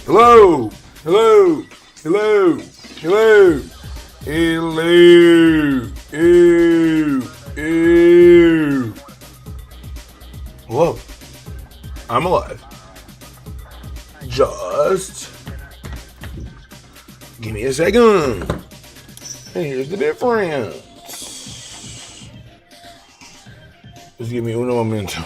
Hello, hello, hello, hello, hello, ew, ew. Hello, I'm alive. Just give me a second. And here's the difference. Just give me uno momento.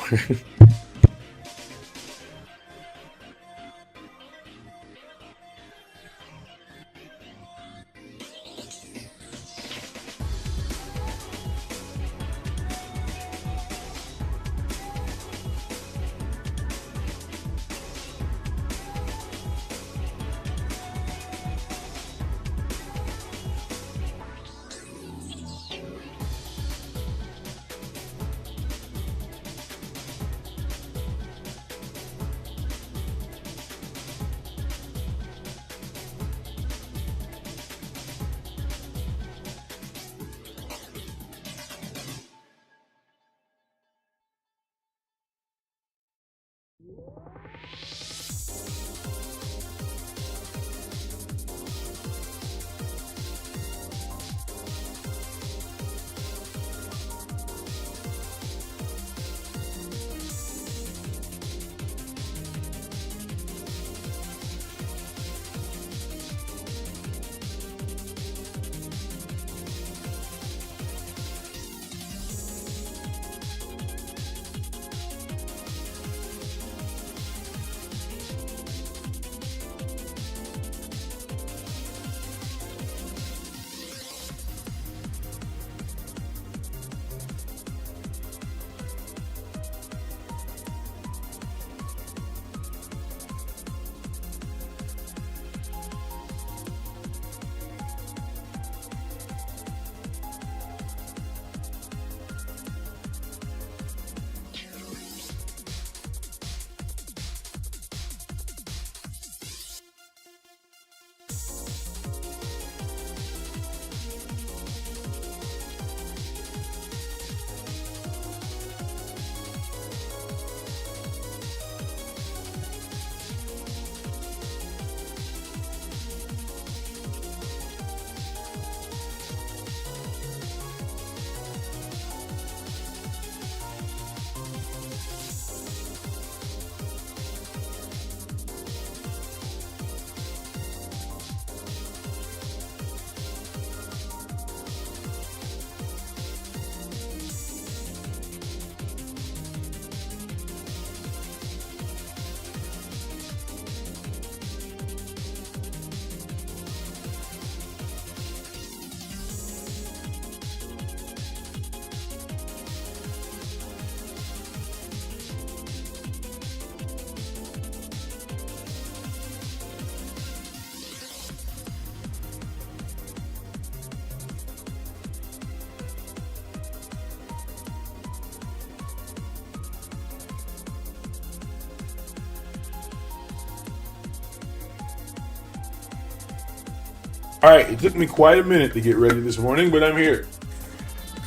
All right, it took me quite a minute to get ready this morning, but I'm here.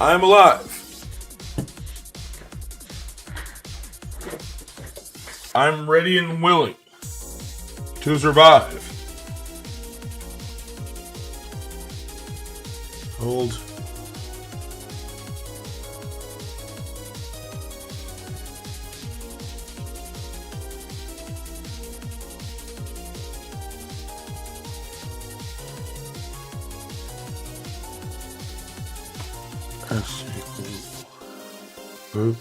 I'm alive. I'm ready and willing to survive. Hold. Boop.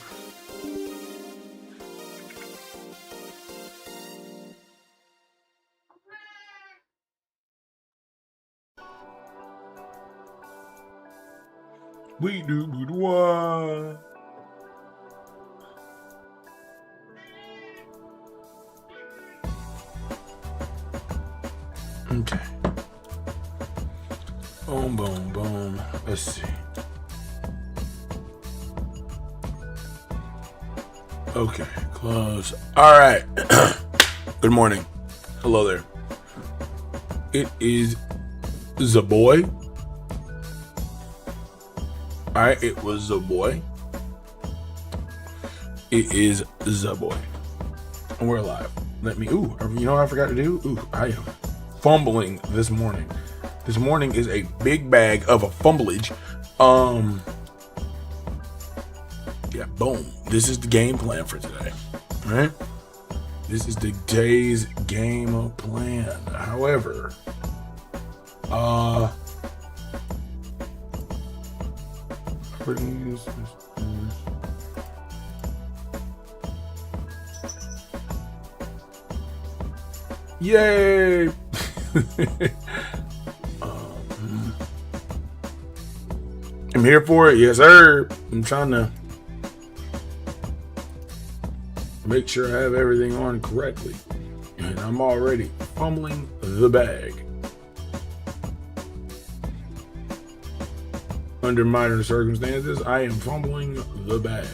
We do what? Okay. Boom, boom, boom. Let's see. Okay, close. All right. Good morning. Hello there. It is the boy. All right, it was the boy. It is the boy. And we're live. let me, you know what I forgot to do? I am fumbling this morning. This morning is a big bag of a fumblage. Yeah, boom. This is the game plan for today. All right? This is the day's game plan. However, yay! I'm here for it, yes sir. I'm trying to make sure I have everything on correctly. And I'm already fumbling the bag. Under minor circumstances, I am fumbling the bag.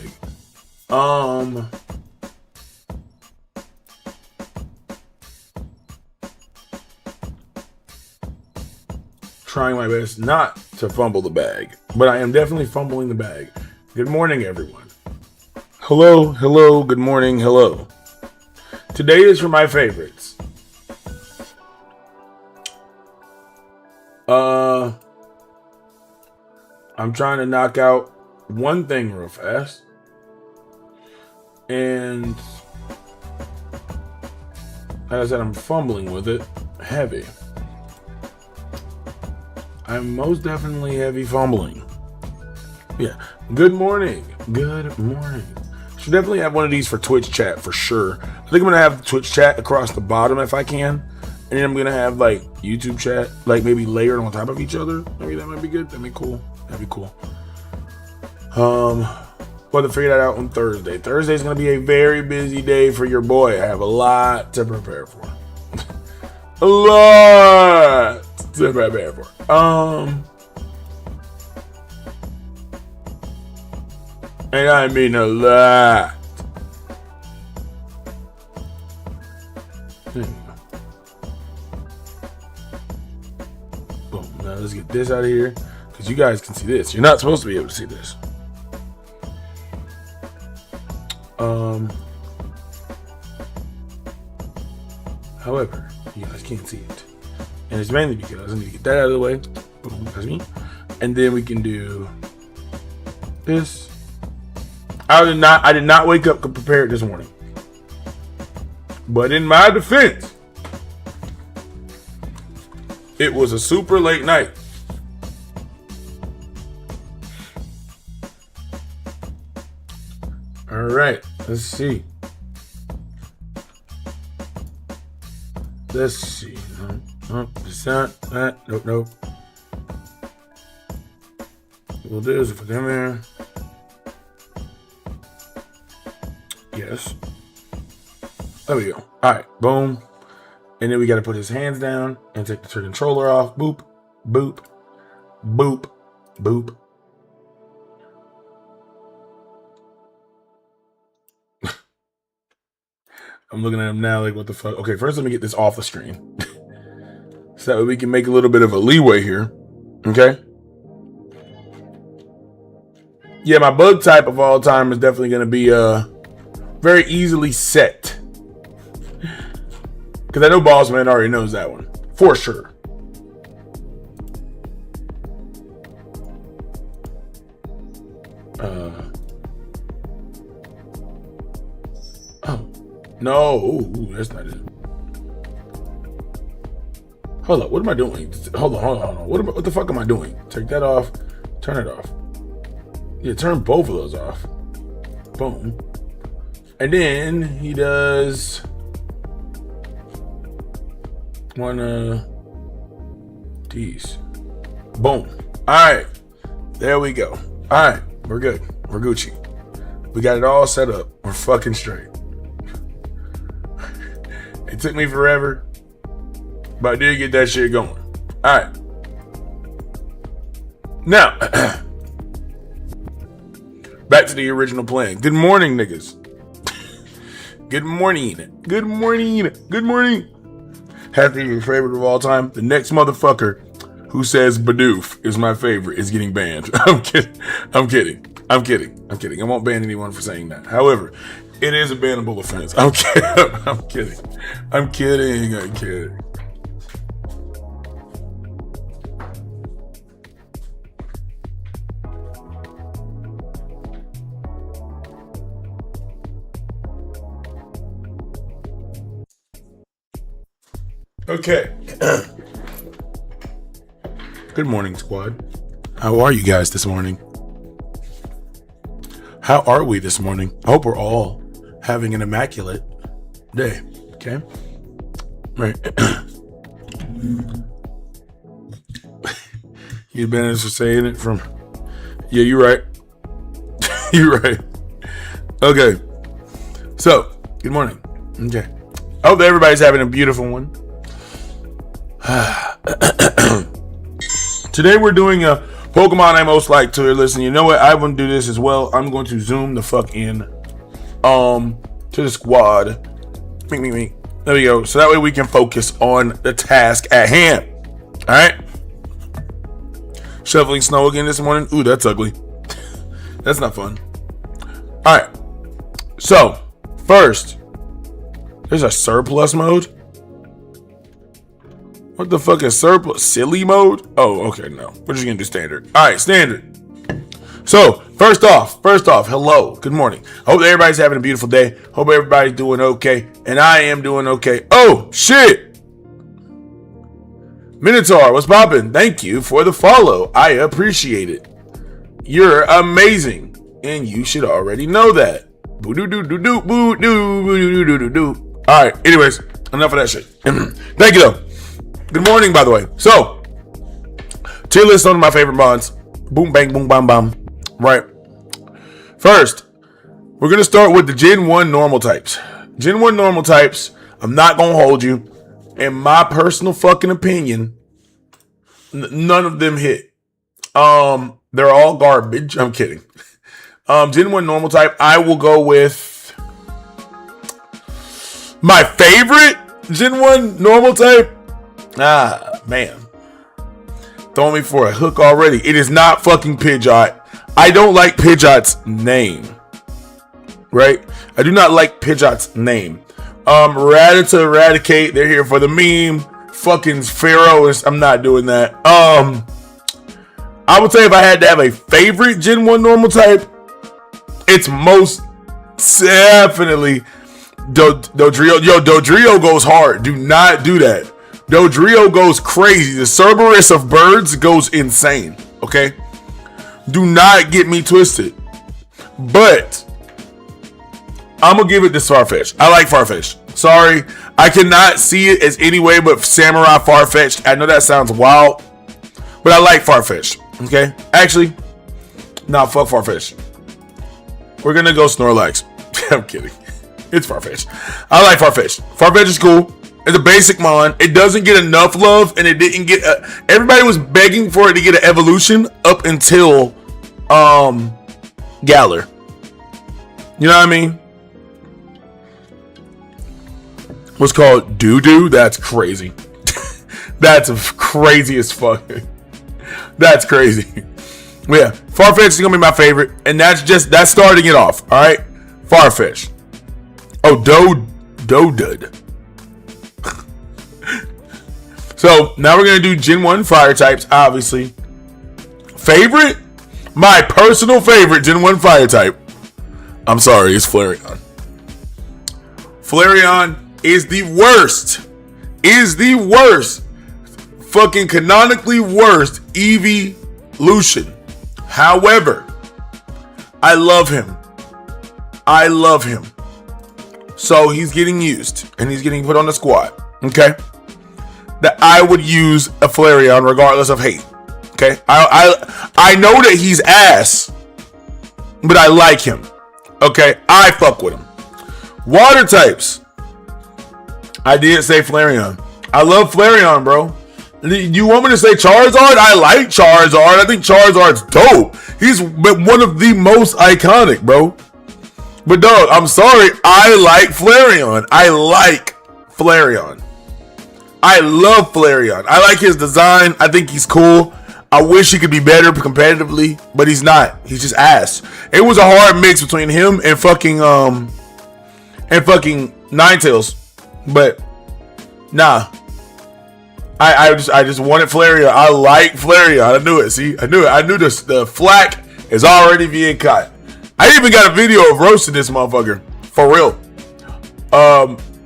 Trying my best not to fumble the bag, but I am definitely fumbling the bag. Good morning, everyone. Hello, good morning, hello. Today is for my favorites. I'm trying to knock out one thing real fast. And as I said, I'm fumbling with it heavy. I'm most definitely heavy fumbling. Yeah. Good morning. Good morning. Should definitely have one of these for Twitch chat for sure. I think I'm going to have Twitch chat across the bottom if I can. And then I'm going to have like YouTube chat, like maybe layered on top of each other. Maybe that might be good. That'd be cool. That'd be cool. We'll have to figure that out on Thursday. Thursday's going to be a very busy day for your boy. I have a lot to prepare for. A lot to prepare for. And I mean a lot. There you go. Boom. Now let's get this out of here. Because you guys can see this. You're not supposed to be able to see this. However, you guys can't see it. And it's mainly because I need to get that out of the way. Boom. That's me. And then we can do this. I did not wake up prepared this morning. But in my defense, it was a super late night. All right, let's see. Let's see. It's not that. Nope. We'll do this for them here. Yes. There we go. All right, boom. And then we got to put his hands down and take the controller off. Boop, boop, boop, boop. I'm looking at him now like, what the fuck? Okay, first let me get this off the screen. So that way we can make a little bit of a leeway here. Okay? Yeah, my bug type of all time is definitely going to be very easily set. Because I know Bossman already knows that one. For sure. Oh. No. Ooh, that's not it. Hold up. What am I doing? Hold on. What the fuck am I doing? Take that off. Turn it off. Yeah, turn both of those off. Boom. And then he does one of these. Boom. Alright. There we go. Alright. We're good. We're Gucci. We got it all set up. We're fucking straight. It took me forever, but I did get that shit going. Alright. Now, back to the original plan. Good morning, niggas. Good morning. Good morning. Good morning. Have to be your favorite of all time. The next motherfucker who says Bidoof is my favorite is getting banned. I'm kidding. I won't ban anyone for saying that. However, It is a bannable offense. I'm kidding. I'm kidding. I'm kidding. I'm kidding. Okay. Good morning, squad. How are you guys this morning? How are we this morning? I hope we're all having an immaculate day. Okay? Right. You've been saying it from... Yeah, you're right. You're right. Okay. So, good morning. Okay. I hope that everybody's having a beautiful one. Today we're doing a Pokemon I most like to. Listen, you know what? I want to do this as well. I'm going to zoom the fuck in to the squad. Me. There we go. So that way we can focus on the task at hand. Alright? Shoveling snow again this morning. Ooh, that's ugly. That's not fun. Alright. So, first, there's a surplus mode. What the fuck is surplus? Silly mode? Oh, okay, no. We're just gonna do standard. Alright, standard. So, first off, hello, good morning. I hope everybody's having a beautiful day. Hope everybody's doing okay. And I am doing okay. Oh, shit! Minotaur, what's poppin'? Thank you for the follow. I appreciate it. You're amazing. And you should already know that. Alright, anyways, enough of that shit. Thank you, though. Good morning, by the way. So, tier list on my favorite mods. Boom, bang, boom, bam, bam. Right. First, we're going to start with the Gen 1 normal types. Gen 1 normal types, I'm not going to hold you. In my personal fucking opinion, none of them hit. They're all garbage. I'm kidding. Gen 1 normal type, I will go with my favorite Gen 1 normal type. Ah, man. Throwing me for a hook already. It is not fucking Pidgeot. I don't like Pidgeot's name. Right? I do not like Pidgeot's name. Rattata, Eradicate, they're here for the meme. Fucking Pharaoh is, I'm not doing that. I would say if I had to have a favorite Gen 1 normal type, it's most definitely Dodrio. Yo, Dodrio goes hard. Do not do that. Dodrio goes crazy. The Cerberus of birds goes insane. Okay? Do not get me twisted. But I'm going to give it to Farfetch'd. I like Farfetch'd. Sorry. I cannot see it as any way but Samurai Farfetch'd. I know that sounds wild. But I like Farfetch'd. Okay? Actually, nah, fuck Farfetch'd. We're going to go Snorlax. I'm kidding. It's Farfetch'd. I like Farfetch'd. Farfetch'd is cool. It's a basic mon. It doesn't get enough love, and it didn't get. Everybody was begging for it to get an evolution up until Galar. You know what I mean? What's called doo-doo? That's crazy. That's crazy as fuck. That's crazy. But yeah, Farfetch'd is gonna be my favorite, and that's starting it off. All right, Farfetch'd. Oh, Dodud. So, now we're going to do Gen 1 fire types, obviously. Favorite? My personal favorite Gen 1 fire type. I'm sorry, it's Flareon. Flareon is the worst. Fucking canonically worst evolution. However, I love him. So, he's getting used, and he's getting put on the squad. Okay? That I would use a Flareon regardless of hate. Okay? I know that he's ass, but I like him. Okay? I fuck with him. Water types. I did say Flareon. I love Flareon, bro. You want me to say Charizard? I like Charizard. I think Charizard's dope. He's one of the most iconic, bro. But dog, I'm sorry. I like Flareon. I love Flareon. I like his design. I think he's cool. I wish he could be better competitively, but he's not. He's just ass. It was a hard mix between him and fucking and fucking Ninetales, but nah. I just wanted Flareon. I like Flareon. I knew it. See, I knew it. I knew the flack is already being caught. I even got a video of roasting this motherfucker for real.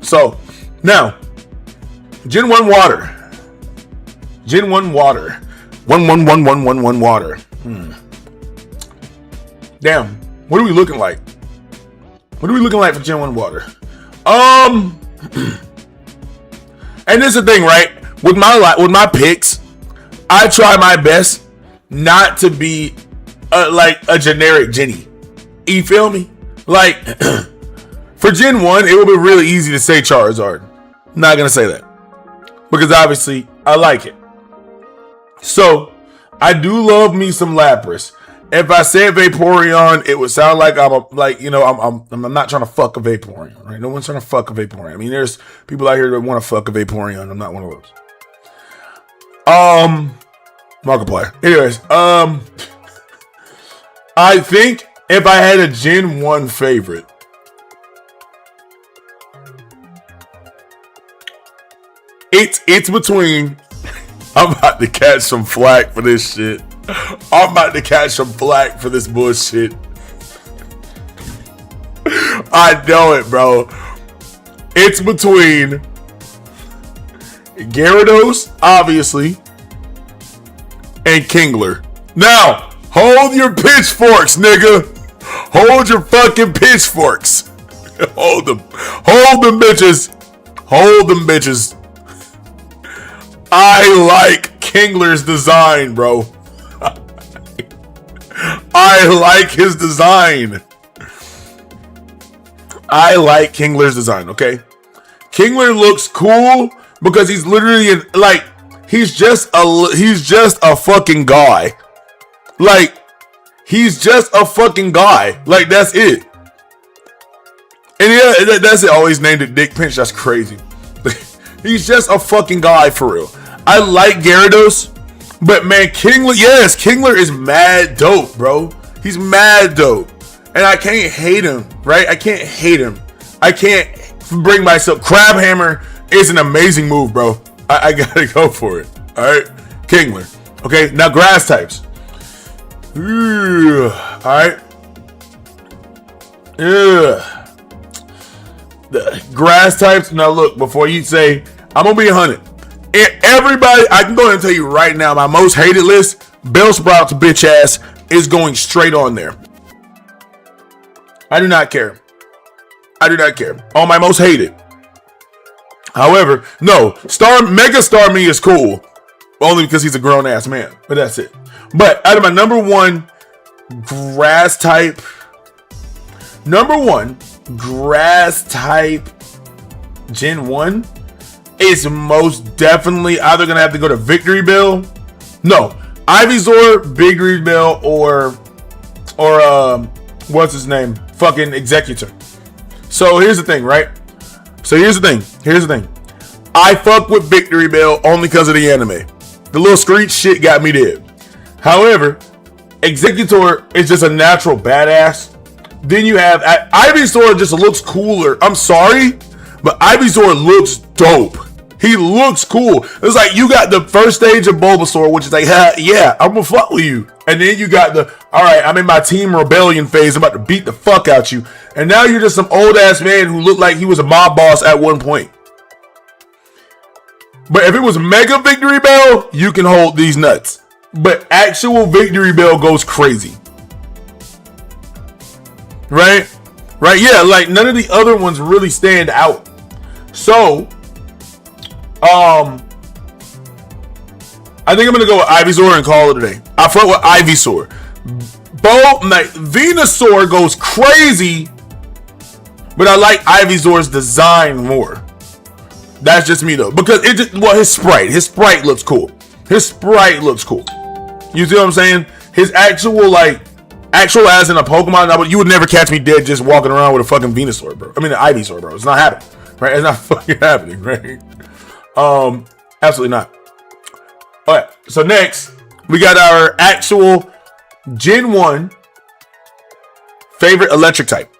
So now, Gen 1 water. Gen 1 water. 1 water. Damn. What are we looking like? What are we looking like for Gen 1 water? And this is the thing, right? With my picks, I try my best not to be like a generic Jenny. You feel me? Like for Gen 1, it would be really easy to say Charizard. I'm not gonna say that because obviously I like it. So I do love me some Lapras. If I said Vaporeon, it would sound like I'm not trying to fuck a Vaporeon, right? No one's trying to fuck a Vaporeon. I mean, there's people out here that want to fuck a Vaporeon. I'm not one of those. Markiplier. Anyways, I think if I had a Gen 1 favorite, it's between. I'm about to catch some flack for this shit. I'm about to catch some flack for this bullshit. I know it, bro. It's between Gyarados, obviously, and Kingler. Now, hold your pitchforks, nigga. Hold your fucking pitchforks. Hold them. Hold them bitches. Hold them bitches. I like Kingler's design, bro. I like his design. I like Kingler's design, okay? Kingler looks cool because he's literally he's just a fucking guy. Like, he's just a fucking guy. Like, that's it. And yeah, that's it. Always named it Dick Pinch. That's crazy. He's just a fucking guy for real. I like Gyarados, but man, Kingler is mad dope, bro. He's mad dope. And I can't hate him, right? I can't hate him. I can't bring myself. Crab Hammer is an amazing move, bro. I gotta go for it. All right, Kingler. Okay, now grass types. All right. The grass types. Now look, before you say, I'm gonna be 100. Everybody, I can go ahead and tell you right now, my most hated list, Bellsprout's bitch ass is going straight on there. I do not care. I do not care. On my most hated. However, no, Mega Starmie is cool. Only because he's a grown ass man. But that's it. But out of my number one grass type Gen 1 is most definitely either gonna have to go to Victory Bell. No, Ivysaur, Victory Bell, or what's his name? Fucking Executor. So here's the thing, right? Here's the thing. I fuck with Victory Bell only because of the anime. The little Screech shit got me dead. However, Executor is just a natural badass. Then you have Ivysaur just looks cooler. I'm sorry, but Ivysaur looks dope. He looks cool. It's like you got the first stage of Bulbasaur, which is like, yeah, I'm gonna fuck with you. And then you got alright, I'm in my Team Rebellion phase. I'm about to beat the fuck out you. And now you're just some old ass man who looked like he was a mob boss at one point. But if it was Mega Victory Bell, you can hold these nuts. But actual Victory Bell goes crazy. Right? Yeah, like none of the other ones really stand out. So, I think I'm gonna go with Ivysaur and call it a day. I fuck with Ivysaur. Venusaur goes crazy, but I like Ivysaur's design more. That's just me though, because his sprite looks cool. You see what I'm saying? His actual as in a Pokemon, you would never catch me dead just walking around with a fucking Venusaur, bro. I mean, an Ivysaur, bro. It's not happening, right? It's not fucking happening, right? Absolutely not. All right. So next, we got our actual Gen 1 favorite electric type.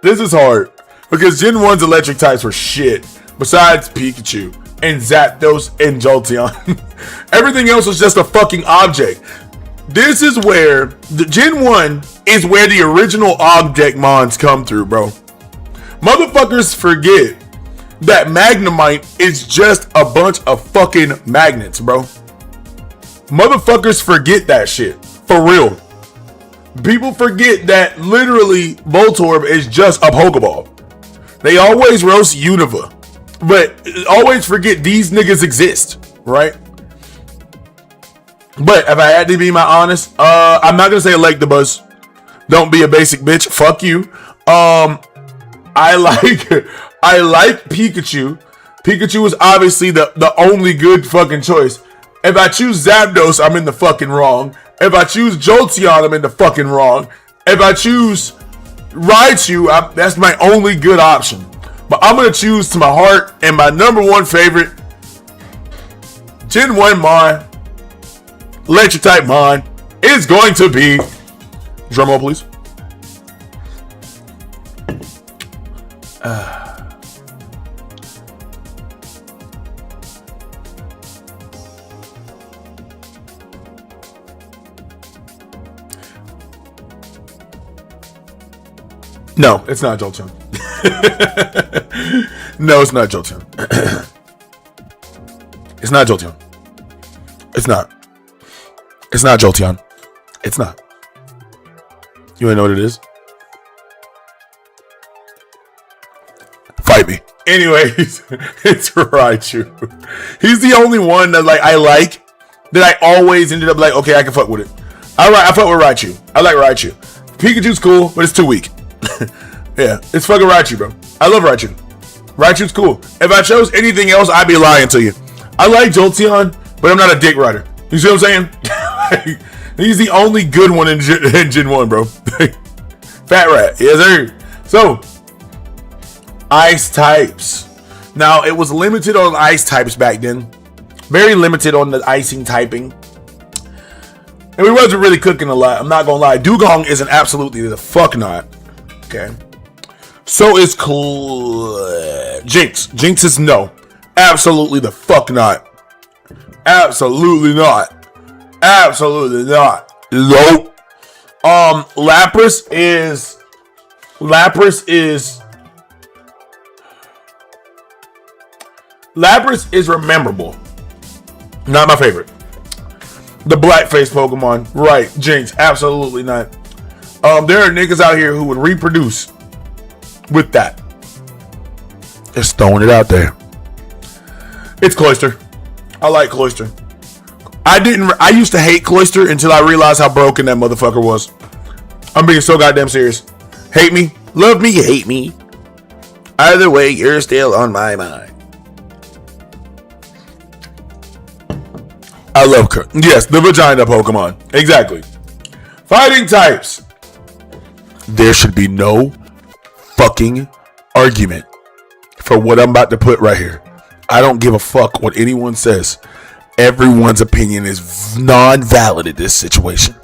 This is hard because Gen 1's electric types were shit. Besides Pikachu and Zapdos and Jolteon, everything else was just a fucking object. This is where the Gen 1 is where the original object mons come through, bro. Motherfuckers forget that Magnemite is just a bunch of fucking magnets, bro. Motherfuckers forget that shit. For real. People forget that literally Voltorb is just a Pokeball. They always roast Unova, but always forget these niggas exist, right? But if I had to be my honest, I'm not gonna say Electabuzz. Don't be a basic bitch. Fuck you. I like Pikachu. Pikachu is obviously the only good fucking choice. If I choose Zapdos, I'm in the fucking wrong. If I choose Jolteon, I'm in the fucking wrong. If I choose Raichu, that's my only good option. But I'm going to choose to my heart, and my number one favorite Gen 1 Mon, Electric type Mon, is going to be, drumroll please. No, it's not Jolteon. No, it's not Jolteon. It's not Jolteon. It's not. It's not Jolteon. It's not. You ain't know what it is? Fight me. Anyways, it's Raichu. He's the only one that that I always ended up like, okay, I can fuck with it. Alright, I fuck with Raichu. I like Raichu. Pikachu's cool, but it's too weak. Yeah, it's fucking Raichu, bro. I love Raichu. Raichu's cool. If I chose anything else, I'd be lying to you. I like Jolteon, but I'm not a dick rider. You see what I'm saying? He's the only good one in Gen 1, bro. Fat rat. Yes, sir. So, ice types. Now, it was limited on ice types back then. Very limited on the icing typing. And we wasn't really cooking a lot. I'm not gonna lie. Dugong is an absolutely the fuck not. Okay. So is Jinx. Jinx is no. Absolutely the fuck not. Absolutely not. Absolutely not. Nope. Lapras is rememberable. Not my favorite. The black face Pokemon. Right. Jinx. Absolutely not. There are niggas out here who would reproduce with that. Just throwing it out there. It's Cloyster. I like Cloyster. I used to hate Cloyster until I realized how broken that motherfucker was. I'm being so goddamn serious. Hate me, love me, hate me. Either way, you're still on my mind. I love yes, the vagina Pokemon. Exactly. Fighting types. There should be no fucking argument for what I'm about to put right here. I don't give a fuck what anyone says. Everyone's opinion is non-valid in this situation.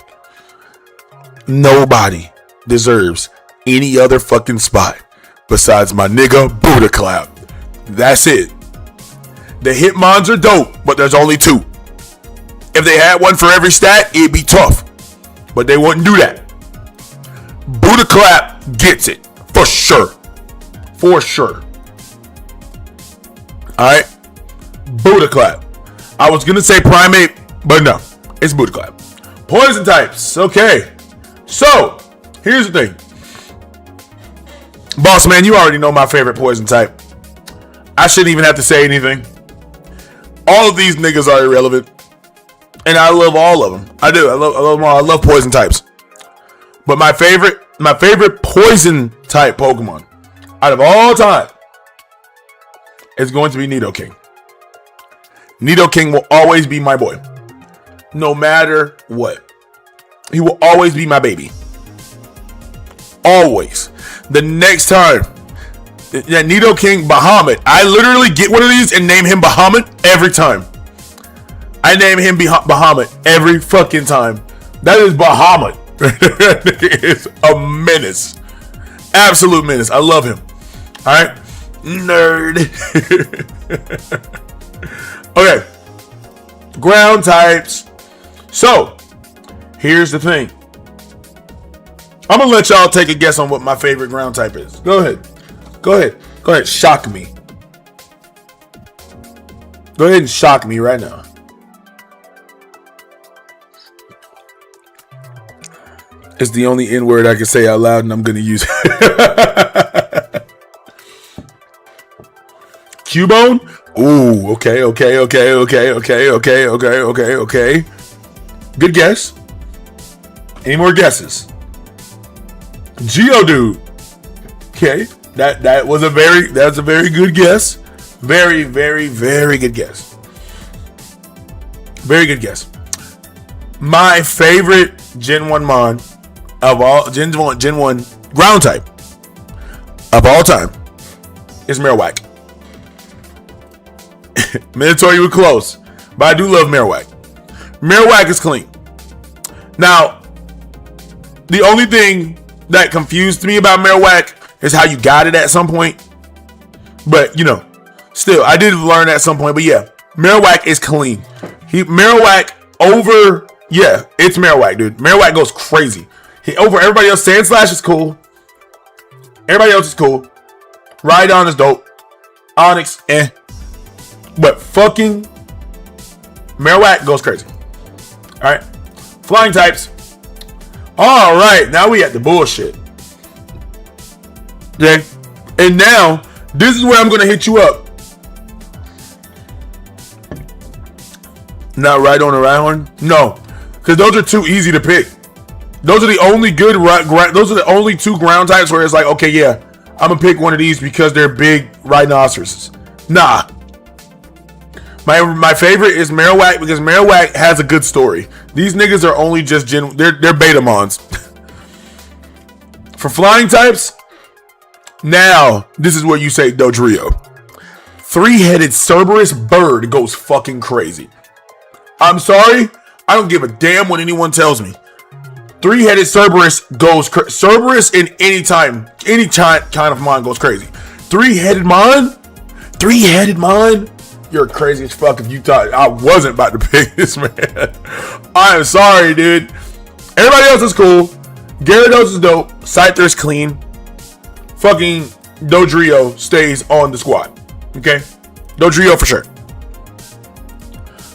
Nobody deserves any other fucking spot besides my nigga Buddha Clap. That's it. The Hitmons are dope, but there's only two. If they had one for every stat, it'd be tough. But they wouldn't do that. Buddha Clap gets it. For sure. For sure. Alright. Buddha Clap. I was going to say Primate, but no. It's Buddha Clap. Poison types. Okay. So, here's the thing. Boss man, you already know my favorite poison type. I shouldn't even have to say anything. All of these niggas are irrelevant. And I love all of them. I do. I love them all. I love poison types. But my favorite poison type Pokemon out of all time is going to be Nidoking. Nidoking will always be my boy. No matter what. He will always be my baby. Always. The next time that Nidoking Bahamut, I literally get one of these and name him Bahamut every time. I name him Bahamut every fucking time. That is Bahamut. It's a menace. Absolute menace. I love him. All right. Nerd. Okay. Ground types. So, here's the thing. I'm going to let y'all take a guess on what my favorite ground type is. Go ahead. Go ahead. Go ahead. Shock me. Go ahead and shock me right now. It's the only N word I can say out loud, and I'm going to use it. Cubone? Ooh, okay. Good guess. Any more guesses? Geodude. Okay, that's a very good guess. Very good guess. Very good guess. My favorite Gen 1 Mon of all Gen 1 ground type of all time is Marowak. Minotaur, you were close, but I do love Marowak. Marowak is clean. Now, the only thing that confused me about Marowak is how you got it at some point. But, you know, still, I did learn at some point. But yeah, Marowak is clean. Marowak over, yeah, it's Marowak, dude. Marowak goes crazy. Over everybody else. Sandslash is cool. Everybody else is cool. Rhydon is dope. Onyx, But fucking Marowak goes crazy. Alright. Flying types. Alright, now we at the bullshit. Okay. And now, this is where I'm gonna hit you up. Not Rhydon or Rhyhorn? No. Because those are too easy to pick. Those are the only good, those are the only two ground types where it's like, okay, yeah, I'm gonna pick one of these because they're big rhinoceroses. Nah. My favorite is Marowak because Marowak has a good story. These niggas are only just they're Betamons. For flying types, now this is where you say Dodrio. 3-headed Cerberus bird goes fucking crazy. I'm sorry, I don't give a damn what anyone tells me. 3-headed Cerberus goes Cerberus in any kind of mon goes crazy. 3-headed mon. You're crazy as fuck if you thought I wasn't about to pick this, man. I am sorry, dude. Everybody else is cool. Gyarados is dope. Scyther is clean. Fucking Dodrio stays on the squad. Okay? Dodrio for sure.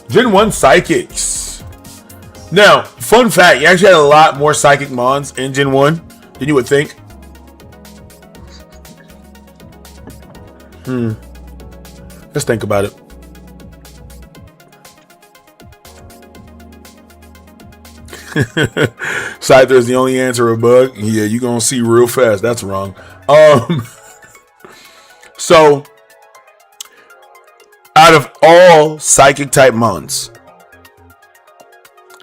Gen 1 Psychics. Now, fun fact, you actually had a lot more Psychic Mons in Gen 1 than you would think. Let's think about it. Scyther is the only answer, a bug. Yeah, you gonna see real fast. That's wrong. So, out of all Psychic type Mons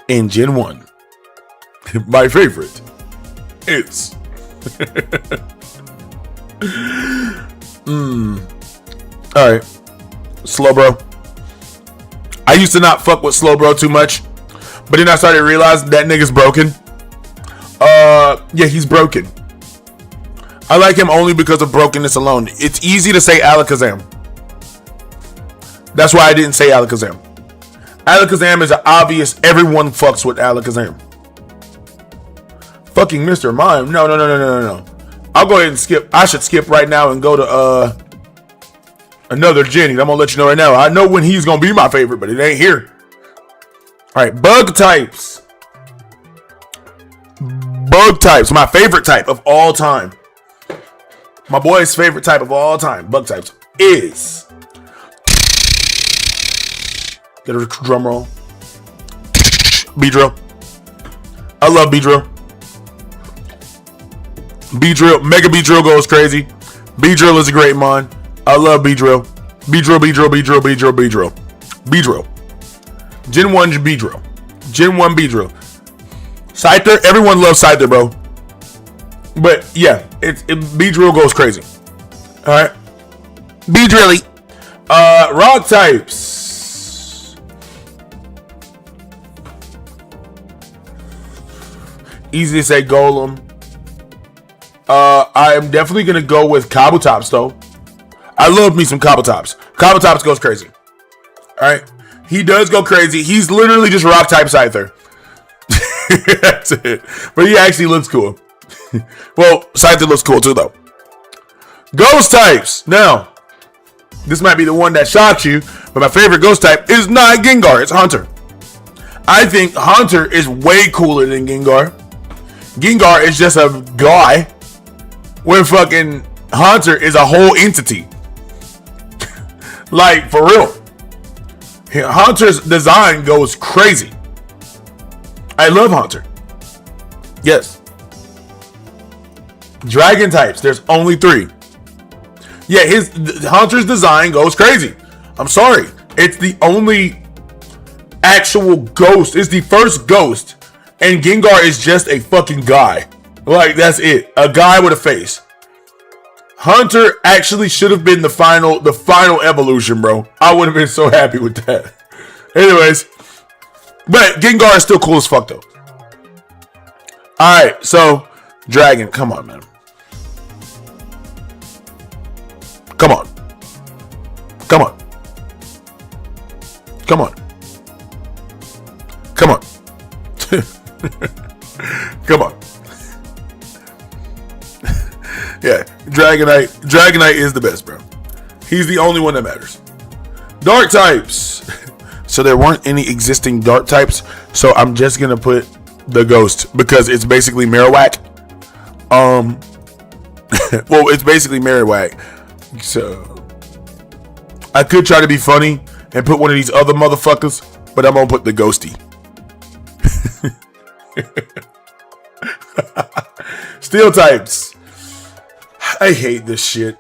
in Gen 1, my favorite is alright, Slowbro. I used to not fuck with Slowbro too much, but then I started realizing that nigga's broken. Yeah, he's broken. I like him only because of brokenness alone. It's easy to say Alakazam. That's why I didn't say Alakazam. Alakazam is an obvious, everyone fucks with Alakazam. Fucking Mr. Mime. No. I'll go ahead and skip. I should skip right now and go to another Jenny. I'm gonna let you know right now. I know when he's gonna be my favorite, but it ain't here. Alright, bug types. Bug types. My favorite type of all time. My boy's favorite type of all time. Bug types is. Get a drum roll. Beedrill. I love Beedrill. Beedrill. Mega Beedrill goes crazy. Beedrill is a great mon. I love Beedrill. Beedrill. Gen 1 Beedrill. Gen 1 Beedrill. Scyther. Everyone loves Scyther, bro. But yeah, Beedrill goes crazy. Alright. Beedrilly. Rock types. Easy to say Golem. I am definitely gonna go with Kabutops though. I love me some Kabutops. Kabutops goes crazy. All right, he does go crazy. He's literally just rock type Scyther. That's it. But he actually looks cool. Well, Scyther looks cool too though. Ghost types. Now, this might be the one that shocks you, but my favorite ghost type is not Gengar. It's Haunter. I think Haunter is way cooler than Gengar. Gengar is just a guy, where fucking Haunter is a whole entity. Like, for real. Haunter's design goes crazy. I love Haunter. Yes. Dragon types, there's only 3. Yeah, Haunter's design goes crazy. I'm sorry. It's the only actual ghost. It's the first ghost. And Gengar is just a fucking guy. Like, that's it. A guy with a face. Haunter actually should have been the final evolution, bro. I would have been so happy with that. Anyways. But Gengar is still cool as fuck, though. Alright, so Dragon. Come on, man. Come on. Come on. Come on. Come on. Come on. Yeah, Dragonite is the best, bro. He's the only one that matters. Dark types. So there weren't any existing dark types, so I'm just gonna put the Ghost because it's basically Marowak. Well, it's basically Marowak. So I could try to be funny and put one of these other motherfuckers, but I'm gonna put the Ghosty. Steel types. I hate this shit.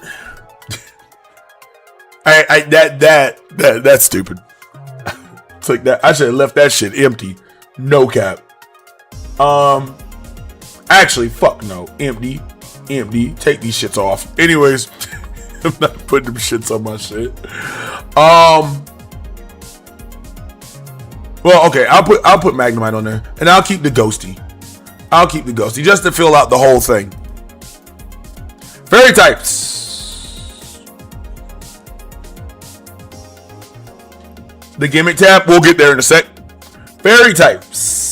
That's stupid. It's like that. I should have left that shit empty. No cap. Actually, fuck no. Empty. Take these shits off. Anyways, I'm not putting them shits on my shit. Well, okay. I'll put Magnemite on there, and I'll keep the Ghosty. Just to fill out the whole thing. Fairy types. The gimmick tab. We'll get there in a sec. Fairy types.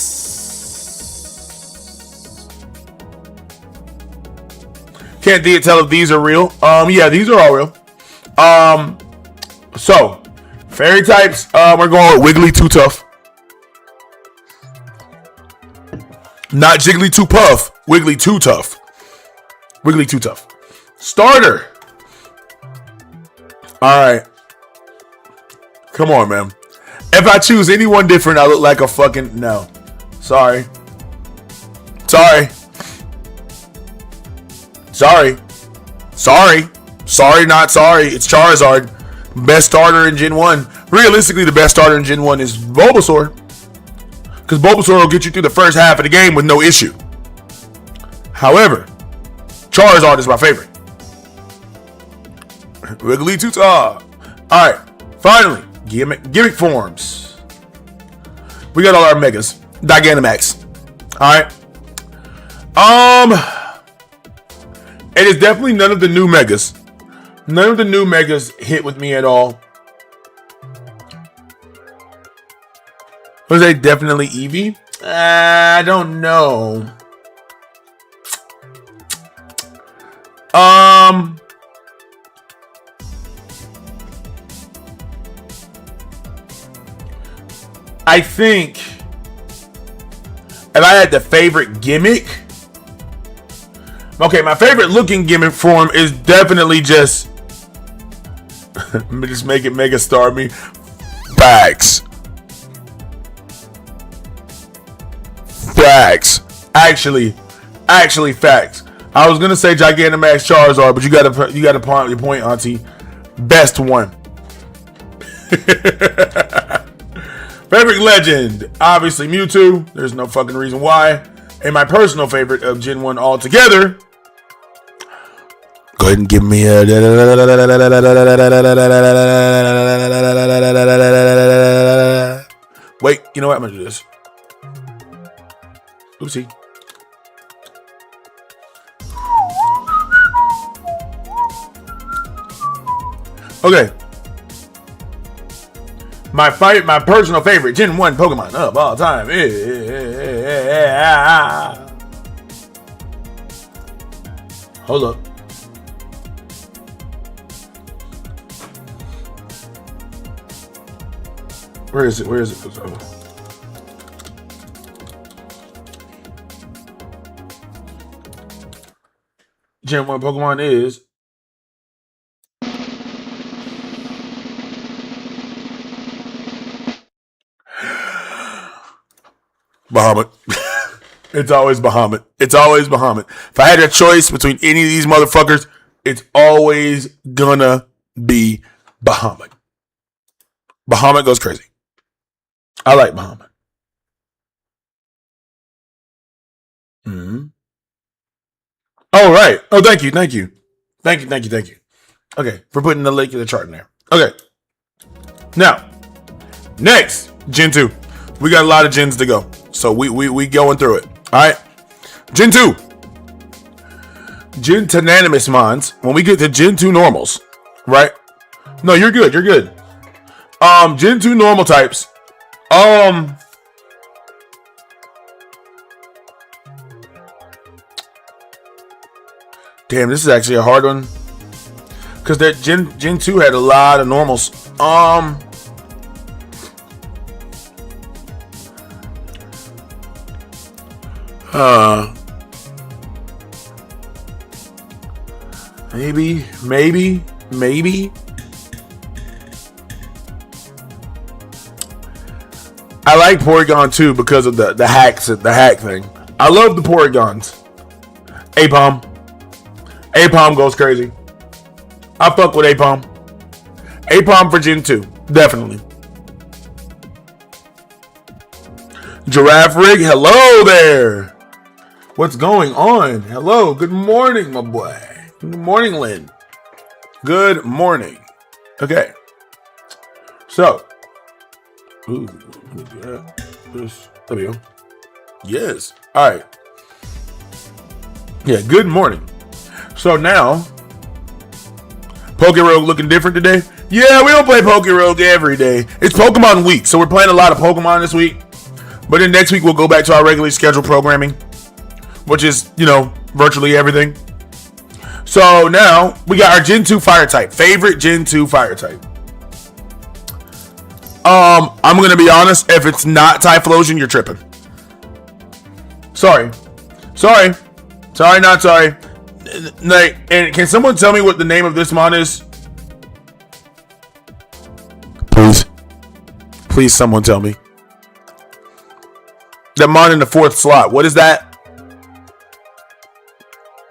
Can't tell if these are real. Yeah, these are all real. So fairy types. We're going with Wigglytuff. Not Jigglypuff. Wigglytuff. Starter. Alright. Come on, man. If I choose anyone different, I look like a fucking... No. Sorry, not sorry. It's Charizard. Best starter in Gen 1. Realistically, the best starter in Gen 1 is Bulbasaur. Because Bulbasaur will get you through the first half of the game with no issue. However, Charizard is my favorite. Wigglytuff. Alright, finally, gimmick forms. We got all our megas. Gigantamax. Alright. It is definitely none of the new megas. None of the new megas hit with me at all. Was they definitely Eevee? I don't know. I think if I had the favorite gimmick, okay, my favorite looking gimmick form is definitely just make it Mega Star me. Facts. Actually facts. I was gonna say Gigantamax Charizard, but you gotta point your point, Auntie. Best one. Favorite legend, obviously Mewtwo. There's no fucking reason why. And my personal favorite of Gen 1 altogether. Go ahead and give me a... Wait, you know what? I'm gonna do this. Oopsie. Okay. My personal favorite Gen 1 Pokemon of all time is... Hold up. Where is it? Gen 1 Pokemon is... Bahamut. It's always Bahamut. If I had a choice between any of these motherfuckers, it's always gonna be Bahamut. Bahamut goes crazy. I like Bahamut. Oh, right. Oh, thank you. Okay, for putting the link in the chart in there. Okay. Now, next, Gen 2. We got a lot of gens to go. So we going through it. Alright. Gen 2. Gen Tenanimous Mons. When we get to Gen 2 normals. Right? No, you're good. Gen 2 normal types. Damn, this is actually a hard one. Because that Gen 2 had a lot of normals. Maybe. I like Porygon too because of the hack thing. I love the Porygons. Apom goes crazy. I fuck with Apom for Gen 2. Definitely. Giraffe Rig, hello there. What's going on? Hello, good morning, my boy. Good morning, Lynn. Good morning. Okay. So. Ooh, there we go. Yes. All right. Yeah, good morning. So now, PokeRogue looking different today? Yeah, we don't play PokeRogue every day. It's Pokemon week, so we're playing a lot of Pokemon this week. But then next week we'll go back to our regularly scheduled programming, which is, virtually everything. So now we got our Gen 2 fire type. Favorite Gen 2 fire type. I'm gonna be honest, if it's not Typhlosion, you're tripping. Sorry, not sorry. And can someone tell me what the name of this mon is? Please someone tell me. That mon in the 4th slot. What is that?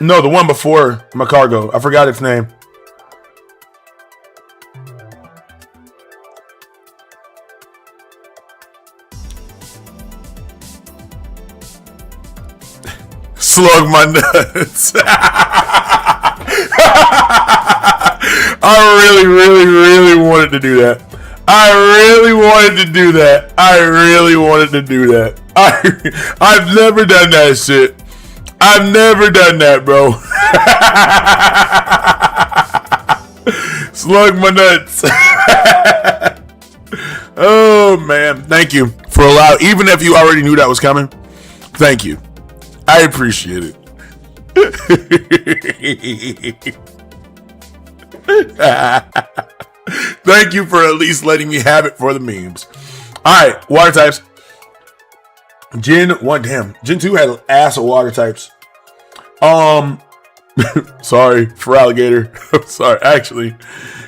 No, the one before Macargo. I forgot its name. Slug my nuts. I really wanted to do that. I've never done that shit. I've never done that, bro. Slug my nuts. Oh, man. Thank you for allowing, even if you already knew that was coming. Thank you. I appreciate it. Thank you for at least letting me have it for the memes. Alright, water types. Gen 1, damn. Gen 2 had an ass of water types. Sorry for alligator. Sorry, actually.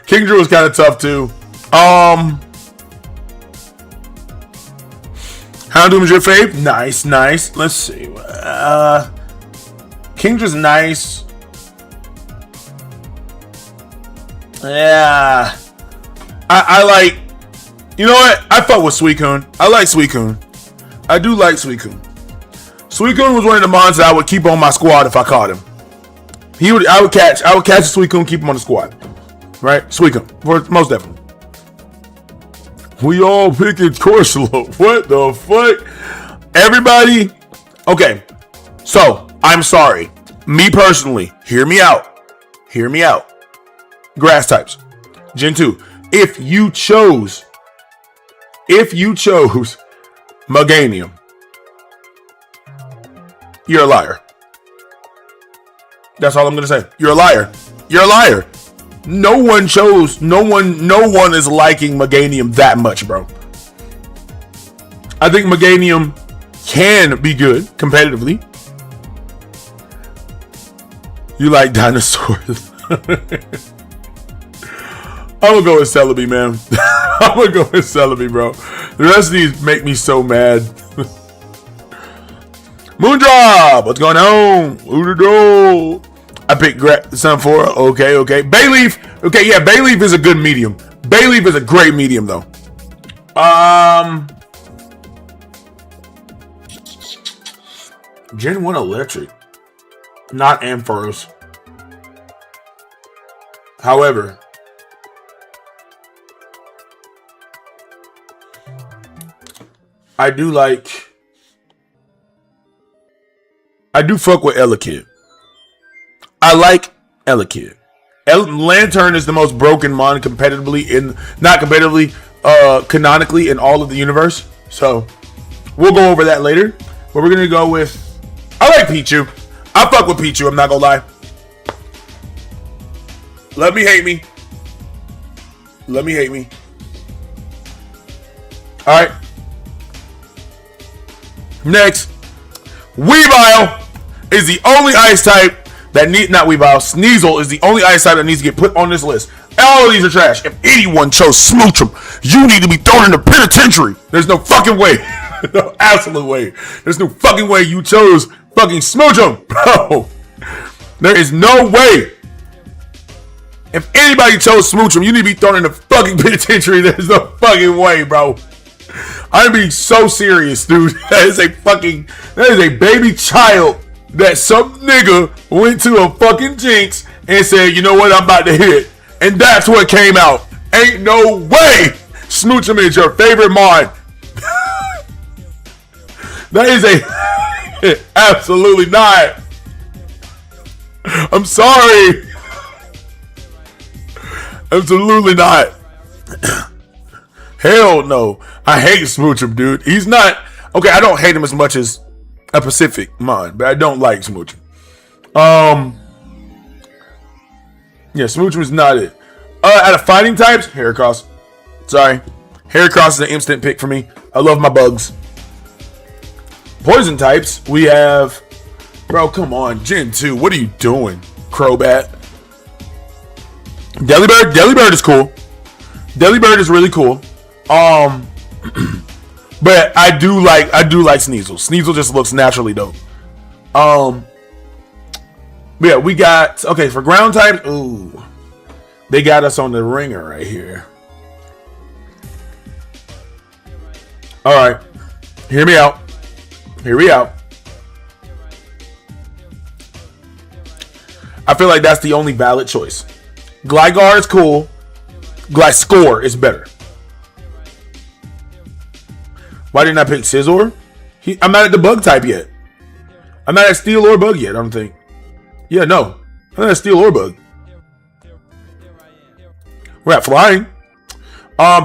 Kingdra was kind of tough too. Houndoom is your fave? Nice. Let's see. Kingdra's nice. Yeah. I like... You know what? I fuck with Suicune. I like Suicune. I do like Suicune. Suicune was one of the mons that I would keep on my squad if I caught him. I would catch a Suicune, keep him on the squad. Right? Suicune. Most definitely. We all picking Corsola. What the fuck? Everybody. Okay. So, I'm sorry. Me personally, hear me out. Grass types. Gen 2. If you chose Meganium, you're a liar. That's all I'm gonna say. You're a liar. You're a liar. No one is liking Meganium that much, bro. I think Meganium can be good competitively. You like dinosaurs. I'm gonna go with Celebi, man. I'm gonna go with Celebi, bro. The rest of these make me so mad. Moondrop, what's going on? Udo. I picked Sunflora. Okay. Bayleaf. Okay, yeah, Bayleaf is a good medium. Bayleaf is a great medium, though. Gen 1 Electric. Not Ampharos. However, I do fuck with Elekid. I like Elekid. Lantern is the most broken mon canonically in all of the universe. So we'll go over that later. But we're gonna go with, I like Pichu. I fuck with Pichu, I'm not gonna lie. Let me hate me. Alright. Next. Weavile is the only ice type that Sneasel is the only ice type that needs to get put on this list. All of these are trash. If anyone chose Smoochum, you need to be thrown in the penitentiary. There's no fucking way. No absolute way. There's no fucking way you chose fucking Smoochum, bro. There is no way. If anybody chose Smoochum, you need to be thrown in the fucking penitentiary. There's no fucking way, bro. I'm being so serious, dude. That is a baby child that some nigga went to a fucking Jinx and said, you know what, I'm about to hit. And that's what came out. Ain't no way Smoochum is your favorite mod. That is absolutely not. I'm sorry. Absolutely not. Hell no. I hate Smoochum, dude. He's not... Okay, I don't hate him as much as a Pacific mod, but I don't like Smoochum. Yeah, Smoochum is not it. Out of fighting types, Heracross. Sorry. Heracross is an instant pick for me. I love my bugs. Poison types, we have... Bro, come on. Gen 2, what are you doing? Crobat. Delibird. Delibird is cool. Delibird is really cool. But I do like Sneasel. Sneasel just looks naturally dope. But yeah, we got, okay, for ground types, ooh, they got us on the ringer right here. All right, hear me out. I feel like that's the only valid choice. Gligar is cool. Gliscor is better. Why didn't I pick Scizor? I'm not at the bug type yet. I'm not at Steel or Bug yet, I don't think. Yeah, no. I'm not at Steel or Bug. We're at Flying.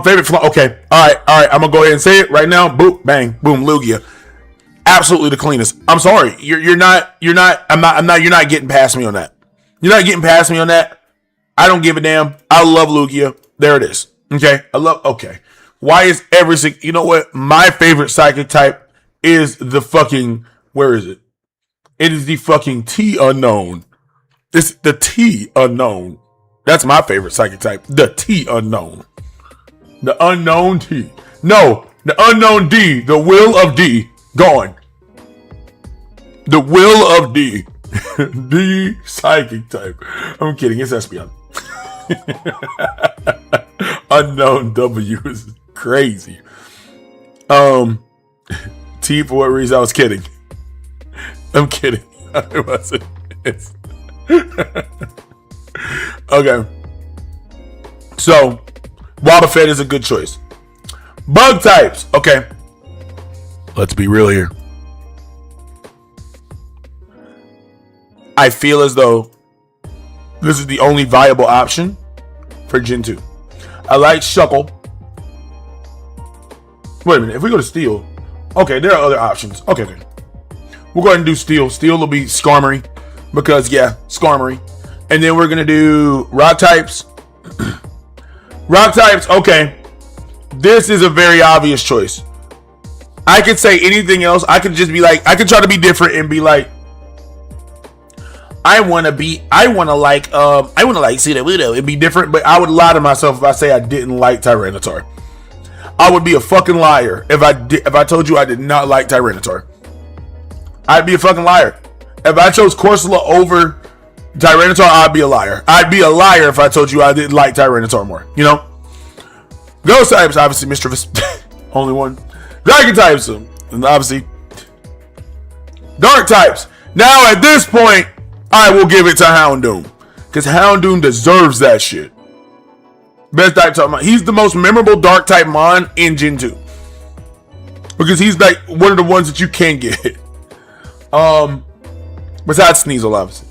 Favorite fly. Okay. Alright. I'm gonna go ahead and say it right now. Boom, bang, boom, Lugia. Absolutely the cleanest. I'm sorry. You're not getting past me on that. You're not getting past me on that. I don't give a damn. I love Lugia. There it is. Okay. Okay. Why is everything, you know what? My favorite psychic type is the fucking, where is it? It is the fucking T unknown. It's the T unknown. That's my favorite psychic type. The T unknown. The unknown T. No, the unknown D. The will of D. Gone. The will of D. D psychic type. I'm kidding. It's Espeon. Unknown W is crazy. T, for what reason? I was kidding. I'm kidding. I wasn't. Okay. So, Wobbuffet is a good choice. Bug types. Okay. Let's be real here. I feel as though this is the only viable option for Gen 2. I like Shuckle. Wait a minute. If we go to Steel, okay, there are other options. Okay. We'll go ahead and do Steel. Steel will be Skarmory because, yeah, Skarmory. And then we're going to do Rock types. Rock types, okay. This is a very obvious choice. I could say anything else. I could just be like, I could try to be different and be like, I want to like Sudowoodo. It'd be different, but I would lie to myself if I say I didn't like Tyranitar. I would be a fucking liar if I told you I did not like Tyranitar. I'd be a fucking liar. If I chose Corsola over Tyranitar, I'd be a liar. I'd be a liar if I told you I didn't like Tyranitar more. You know? Ghost types, obviously Mischievous. Only one. Dragon types, and obviously Dark types. Now at this point, I will give it to Houndoom. Because Houndoom deserves that shit. Best type talking about. He's the most memorable Dark type Mon in Gen 2. Because he's like one of the ones that you can get. Besides Sneasel, obviously.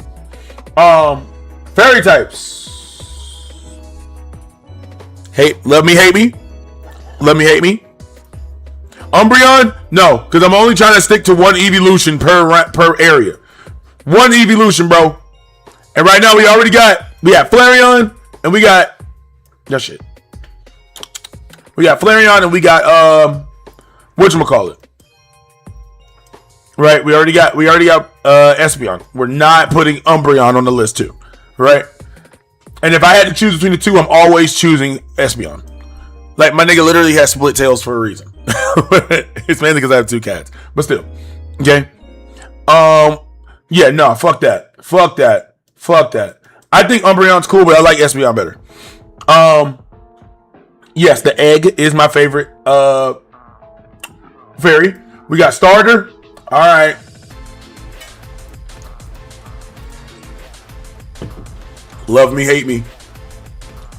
Fairy types. Love me, hate me. Love me, hate me. Umbreon? No, because I'm only trying to stick to one evolution per area. One evolution, bro. And right now we got Flareon and we got that shit. We got Flareon and we got whatchamacallit. Right, we already got Espeon. We're not putting Umbreon on the list too. Right? And if I had to choose between the two, I'm always choosing Espeon. Like my nigga literally has split tails for a reason. It's mainly because I have two cats. But still. Okay. Yeah, no, fuck that. I think Umbreon's cool, but I like Espeon better. Yes, the egg is my favorite fairy. We got Starter. Alright. Love me, hate me.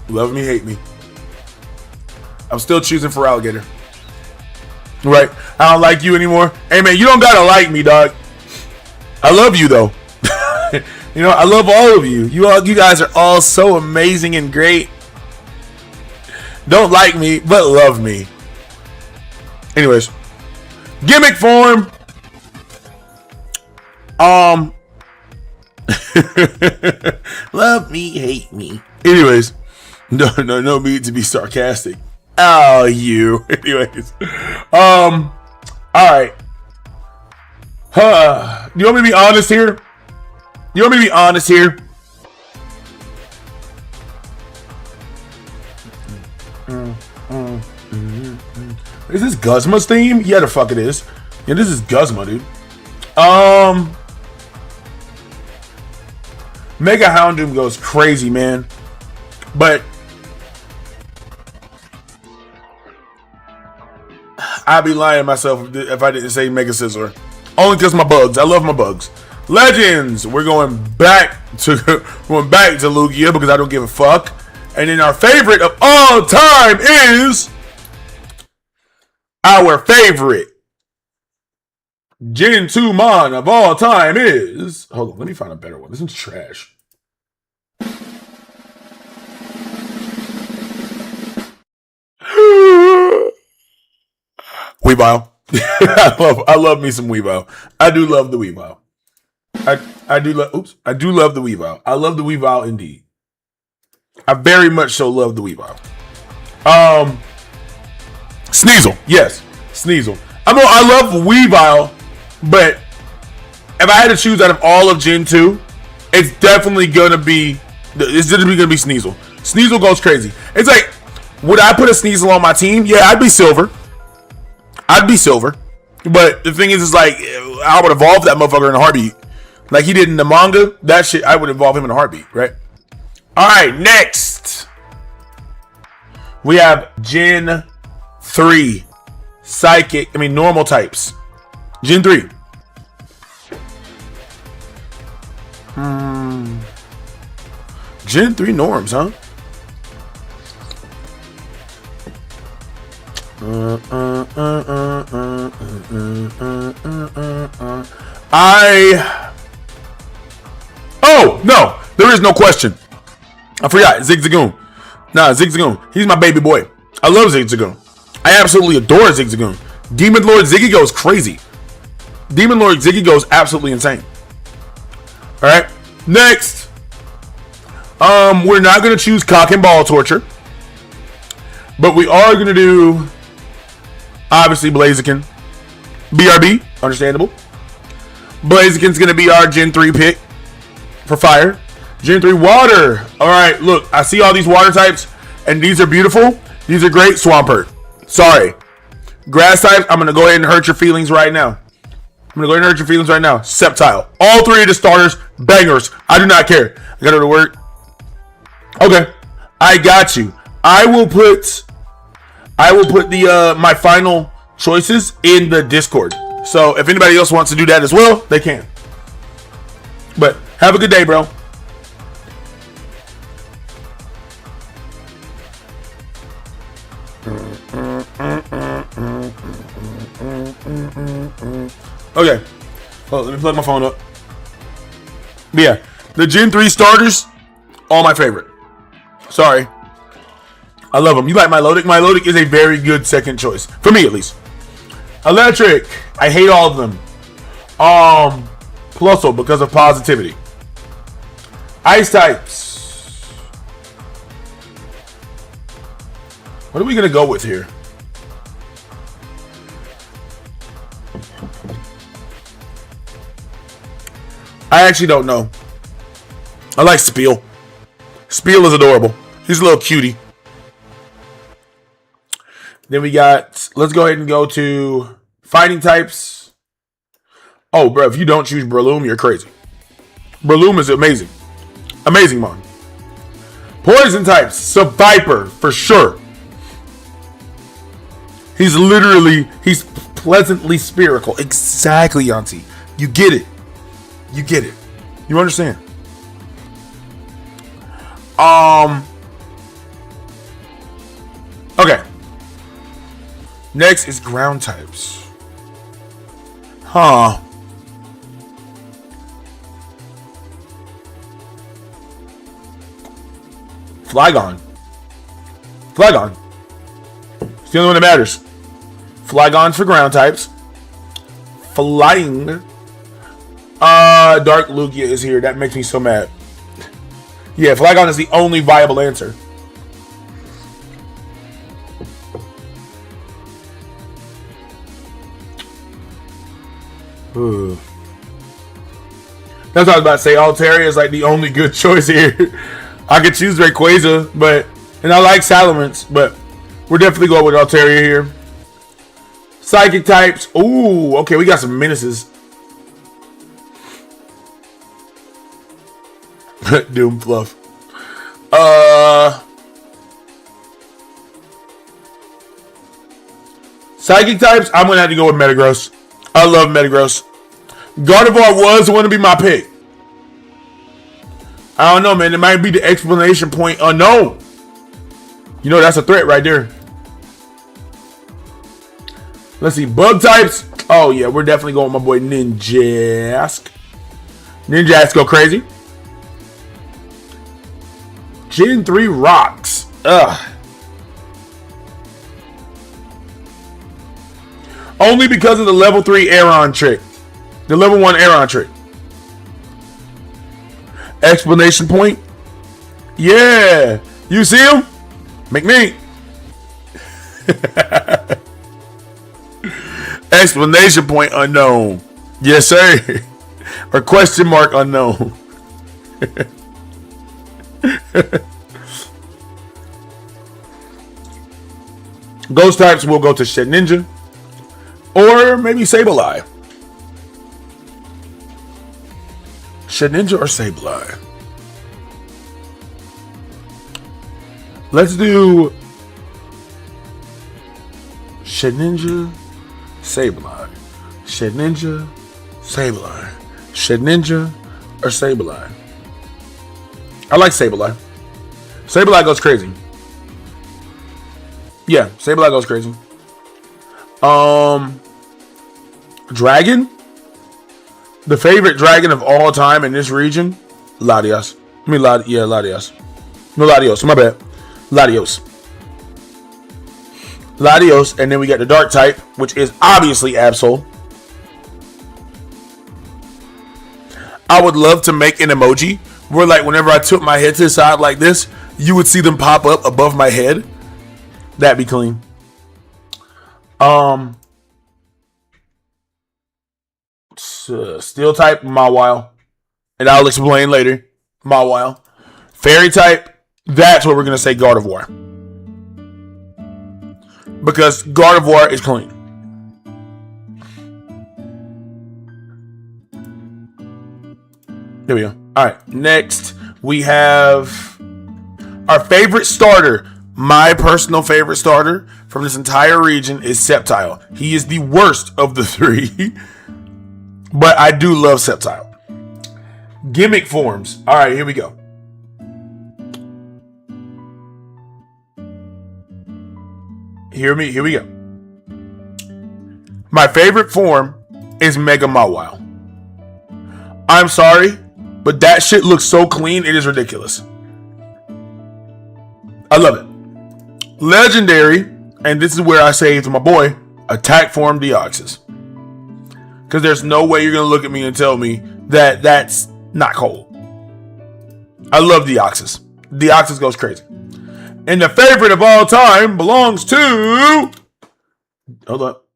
Love me, hate me. I'm still choosing for Alligator. Right? I don't like you anymore. Hey man, you don't gotta like me, dog. I love you though. You know, I love all of you. You guys are all so amazing and great. Don't like me, but love me. Anyways. Gimmick form. Love me, hate me. Anyways. No need to be sarcastic. Oh, you. Anyways. Alright. You want me to be honest here? Is this Guzma's theme? Yeah, the fuck it is. Yeah, this is Guzma, dude. Mega Houndoom goes crazy, man. But I'd be lying to myself if I didn't say Mega Sizzler. Only because my bugs. I love my bugs. Legends. We're going back to Lugia because I don't give a fuck. And then our favorite of all time is our favorite Gen 2 Mon of all time is. Hold on, let me find a better one. This one's trash. Weavile. I love me some Weavile. I do love the Weavile. I do love the Weavile. I love the Weavile indeed. I very much so love the Weavile. Sneasel. Yes. Sneasel. I love Weavile, but if I had to choose out of all of Gen 2, it's definitely gonna be Sneasel. Sneasel goes crazy. It's like, would I put a Sneasel on my team? Yeah, I'd be silver. But the thing is like, I would evolve that motherfucker in a heartbeat. Like he did in the manga, that shit, I would evolve him in a heartbeat, right? Alright, next. We have Gen 3. Normal types. Gen 3. Gen 3 norms, huh? Oh, no. There is no question. I forgot. Zigzagoon. Nah, Zigzagoon. He's my baby boy. I love Zigzagoon. I absolutely adore Zigzagoon. Demon Lord Ziggy goes crazy. Demon Lord Ziggy goes absolutely insane. Alright. Next. We're not going to choose Cock and Ball Torture. But we are going to do, obviously, Blaziken. BRB. Understandable. Blaziken's going to be our Gen 3 pick for fire. Gen 3 water. Alright, look. I see all these water types. And these are beautiful. These are great. Swampert. Sorry. Grass types, I'm going to go ahead and hurt your feelings right now. Sceptile. All three of the starters, bangers. I do not care. I got to go to work. Okay. I got you. I will put the my final choices in the Discord. So if anybody else wants to do that as well, they can. But have a good day, bro. Okay. Well, let me plug my phone up. But yeah, the Gen 3 starters, all my favorite. Sorry. I love them. You like Milotic? Milotic is a very good second choice. For me, at least. Electric. I hate all of them. Plusle because of positivity. Ice types. What are we going to go with here? I actually don't know. I like Spiel. Spiel is adorable. He's a little cutie. Then we got, let's go ahead and go to fighting types. Oh, bro, if you don't choose Breloom, you're crazy. Breloom is amazing. Amazing, man. Poison types, Seviper, for sure. He's pleasantly spherical. Exactly, Yanti. You get it. You get it. You understand? Okay. Next is ground types. Huh. Flygon. Flygon. It's the only one that matters. Flygon's for ground types. Flying. Dark Lugia is here. That makes me so mad. Yeah, Flygon is the only viable answer. Ooh. That's what I was about to say. Altaria is like the only good choice here. I could choose Rayquaza, and I like Salamence, but we're definitely going with Altaria here. Psychic types. Ooh, okay, we got some menaces. Doom Fluff. Psychic types, I'm going to have to go with Metagross. I love Metagross. Gardevoir was going to be my pick. I don't know, man. It might be the explanation point unknown. You know, that's a threat right there. Let's see. Bug types. Oh, yeah. We're definitely going with my boy Ninjask. Ninjask go crazy. Gen 3 rocks. Ugh. Only because of the level 3 Aeron trick. The level 1 Aeron trick. Explanation point. Yeah. You see him? McNeek. Explanation point unknown. Yes, sir. Or question mark unknown. Ghost types will go to Shedinja. Or maybe Sableye. Shedinja or Sableye? Let's do Shedinja, Sableye. Shedinja, Sableye. Shedinja or Sableye? I like Sableye. Sableye goes crazy. Yeah, Sableye goes crazy. Dragon? The favorite dragon of all time in this region? Latias. Latias. No, Latios. My bad. Latios. Latios, and then we got the dark type, which is obviously Absol. I would love to make an emoji where, like, whenever I took my head to the side like this, you would see them pop up above my head. That'd be clean. Steel type, Mawile. And I'll explain later. Mawile. Fairy type, that's what we're going to say Gardevoir. Because Gardevoir is clean. There we go. Alright, next we have our favorite starter. My personal favorite starter from this entire region is Sceptile. He is the worst of the three. But I do love Sceptile. Gimmick forms. Alright, here we go. Here we go. My favorite form is Mega Mawile. I'm sorry, but that shit looks so clean, it is ridiculous. I love it. Legendary, and this is where I say to my boy, attack form Deoxys. Because there's no way you're going to look at me and tell me that that's not cold. I love Deoxys. Deoxys goes crazy. And the favorite of all time belongs to... Hold up.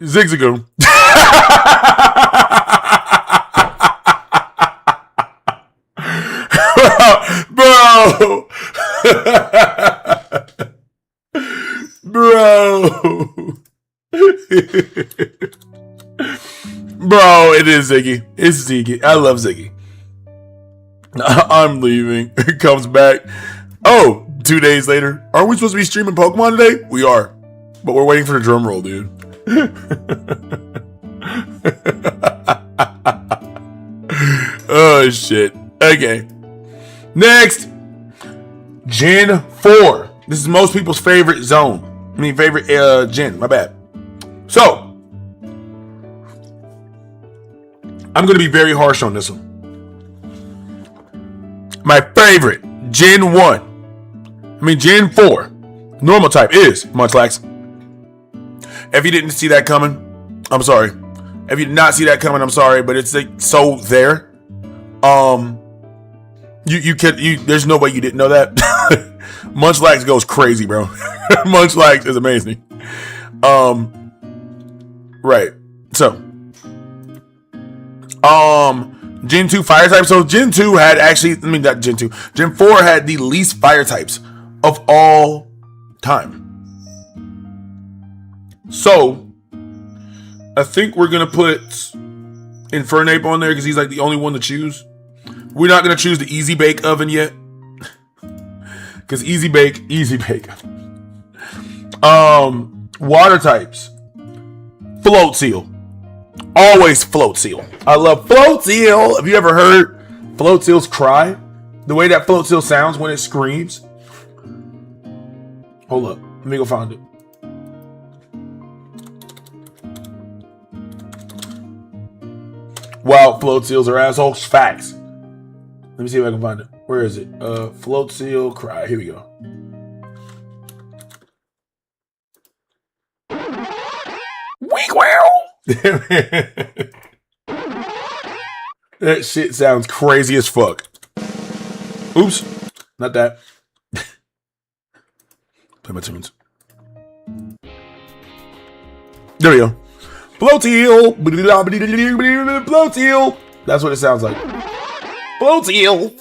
Zigzagoon. Bro. Bro, it is Ziggy. It's Ziggy. I love Ziggy. I'm leaving. It comes back. Oh, 2 days later. Aren't we supposed to be streaming Pokemon today? We are. But we're waiting for the drum roll, dude. Oh shit. Okay. Next, Gen 4. This is most people's favorite zone. Favorite gen. My bad. So, I'm going to be very harsh on this one. My favorite Gen 1. Gen 4. Normal type is Munchlax. If you didn't see that coming, I'm sorry. If you did not see that coming, I'm sorry, but it's like so there. There's no way you didn't know that. Munchlax goes crazy, bro. Munchlax is amazing. Right. So, Gen 2 fire type. So Gen 2 had actually, not Gen 2. Gen 4 had the least fire types of all time. So, I think we're going to put Infernape on there because he's like the only one to choose. We're not going to choose the Easy Bake Oven yet. Because Easy Bake. Water types. Float Seal. Always Float Seal. I love Float Seal. Have you ever heard Float Seals cry? The way that Float Seal sounds when it screams. Hold up. Let me go find it. Wild Float Seals are assholes. Facts. Let me see if I can find it. Where is it? Float Seal cry. Here we go. Weak wow. That shit sounds crazy as fuck. Oops. Not that. Play my tunes. There we go. Floateel. Floateel. That's what it sounds like. Floateel.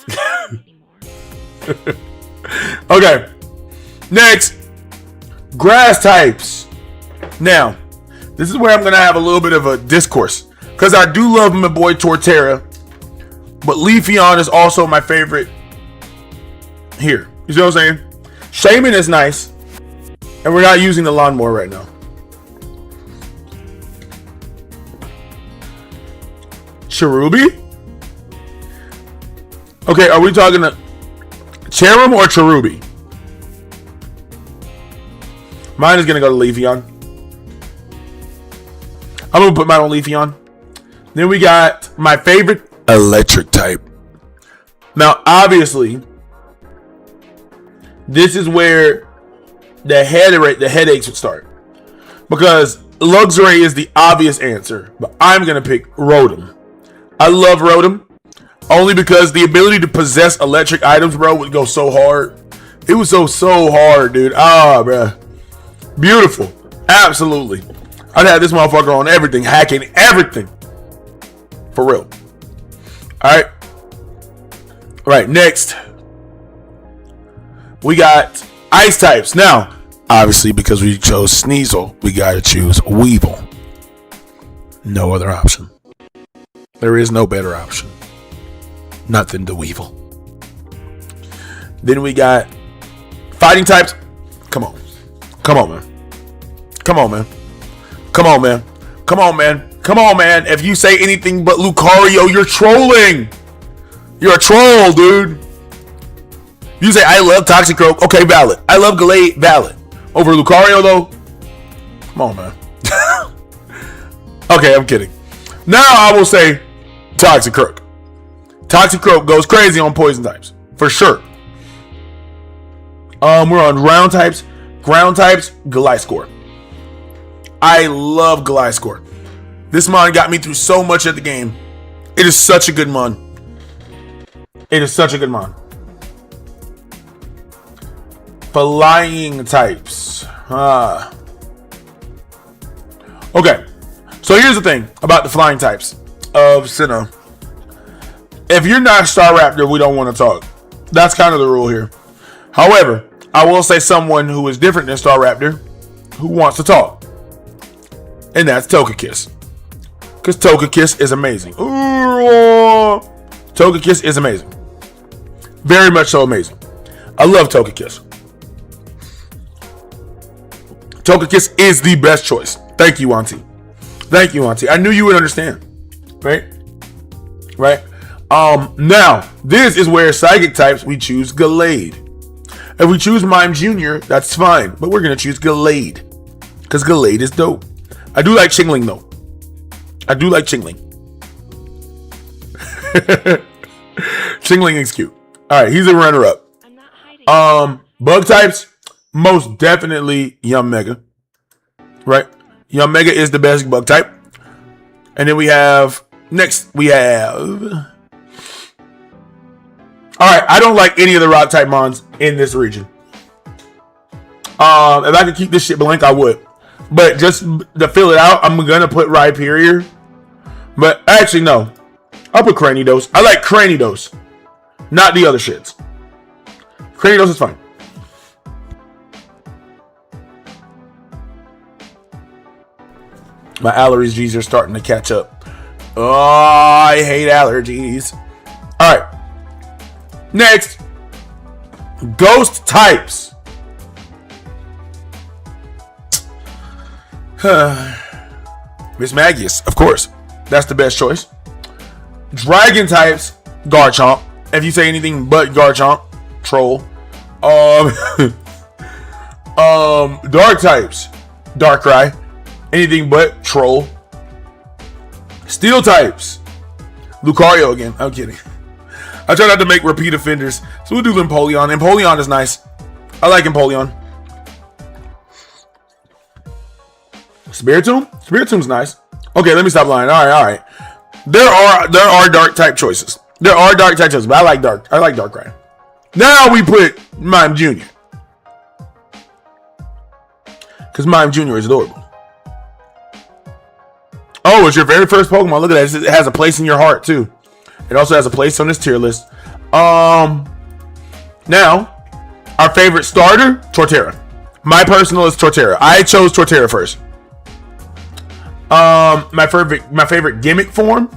Okay. Next. Grass types. Now, this is where I'm going to have a little bit of a discourse. Because I do love my boy Torterra. But Leafeon is also my favorite here. You see what I'm saying? Shaman is nice. And we're not using the lawnmower right now. Cherubi? Okay, are we talking to Cherum or Cherubi? Mine is going to go to Leafeon. I'm going to put mine on Leafeon. Then we got my favorite electric type. Now, obviously, this is where the headaches would start. Because Luxray is the obvious answer. But I'm going to pick Rotom. I love Rotom. Only because the ability to possess electric items, bro, would go so hard. It was so hard, dude. Ah, bro. Beautiful. Absolutely. I'd have this motherfucker on everything. Hacking everything. For real. Alright. Alright, next. We got ice types. Now, obviously, because we chose Sneasel, we gotta choose Weevil. No other option. There is no better option. Nothing to Weevil. Then we got fighting types. Come on. Come on, man. Come on, man. Come on, man. Come on, man. Come on, man. If you say anything but Lucario, you're trolling. You're a troll, dude. You say, I love Toxicroak. Okay, valid. I love Gallade. Valid. Over Lucario, though? Come on, man. Okay, I'm kidding. Now I will say Toxicroak. Toxicroak goes crazy on poison types. For sure. We're on ground types. Ground types, Gliscor. I love Gliscor. This mon got me through so much of the game. It is such a good mon. It is such a good mon. Flying types. Okay. So here's the thing about the flying types of Sinnoh. If you're not Staraptor, we don't want to talk. That's kind of the rule here. However, I will say someone who is different than Staraptor who wants to talk. And that's Togekiss. Because Togekiss is amazing. Togekiss is amazing. Very much so amazing. I love Togekiss. Togekiss is the best choice. Thank you, Auntie. Thank you, Auntie. I knew you would understand. Right? Right? Now, this is where psychic types we choose Gallade. If we choose Mime Jr., that's fine. But we're going to choose Gallade. Because Gallade is dope. I do like Chingling, though. I do like Chingling. Chingling is cute. Alright, he's a runner-up. Bug types, most definitely Yanmega. Right? Yanmega is the best bug type. And then we have... Next, we have... Alright, I don't like any of the rock type mons in this region. If I could keep this shit blank, I would. But just to fill it out, I'm going to put Rhyperior. But actually, no. I'll put Cranidos. I like Cranidos. Not the other shits. Cranidos is fine. My allergies are starting to catch up. Oh, I hate allergies. Alright. Next. Ghost types. Miss Magius, of course. That's the best choice. Dragon types, Garchomp. If you say anything but Garchomp, troll. Dark types, Darkrai. Anything but troll. Steel types, Lucario again. I'm kidding. I try not to make repeat offenders, so we'll do Empoleon. Empoleon is nice. I like Empoleon. Spiritomb? Spiritomb's nice. Okay, let me stop lying. Alright. There are dark type choices. There are dark type choices, but I like Darkrai. Now we put Mime Jr. Because Mime Jr. is adorable. Oh, it's your very first Pokemon. Look at that. It has a place in your heart too. It also has a place on this tier list. Now, our favorite starter, Torterra. My personal is Torterra. I chose Torterra first. My favorite gimmick form,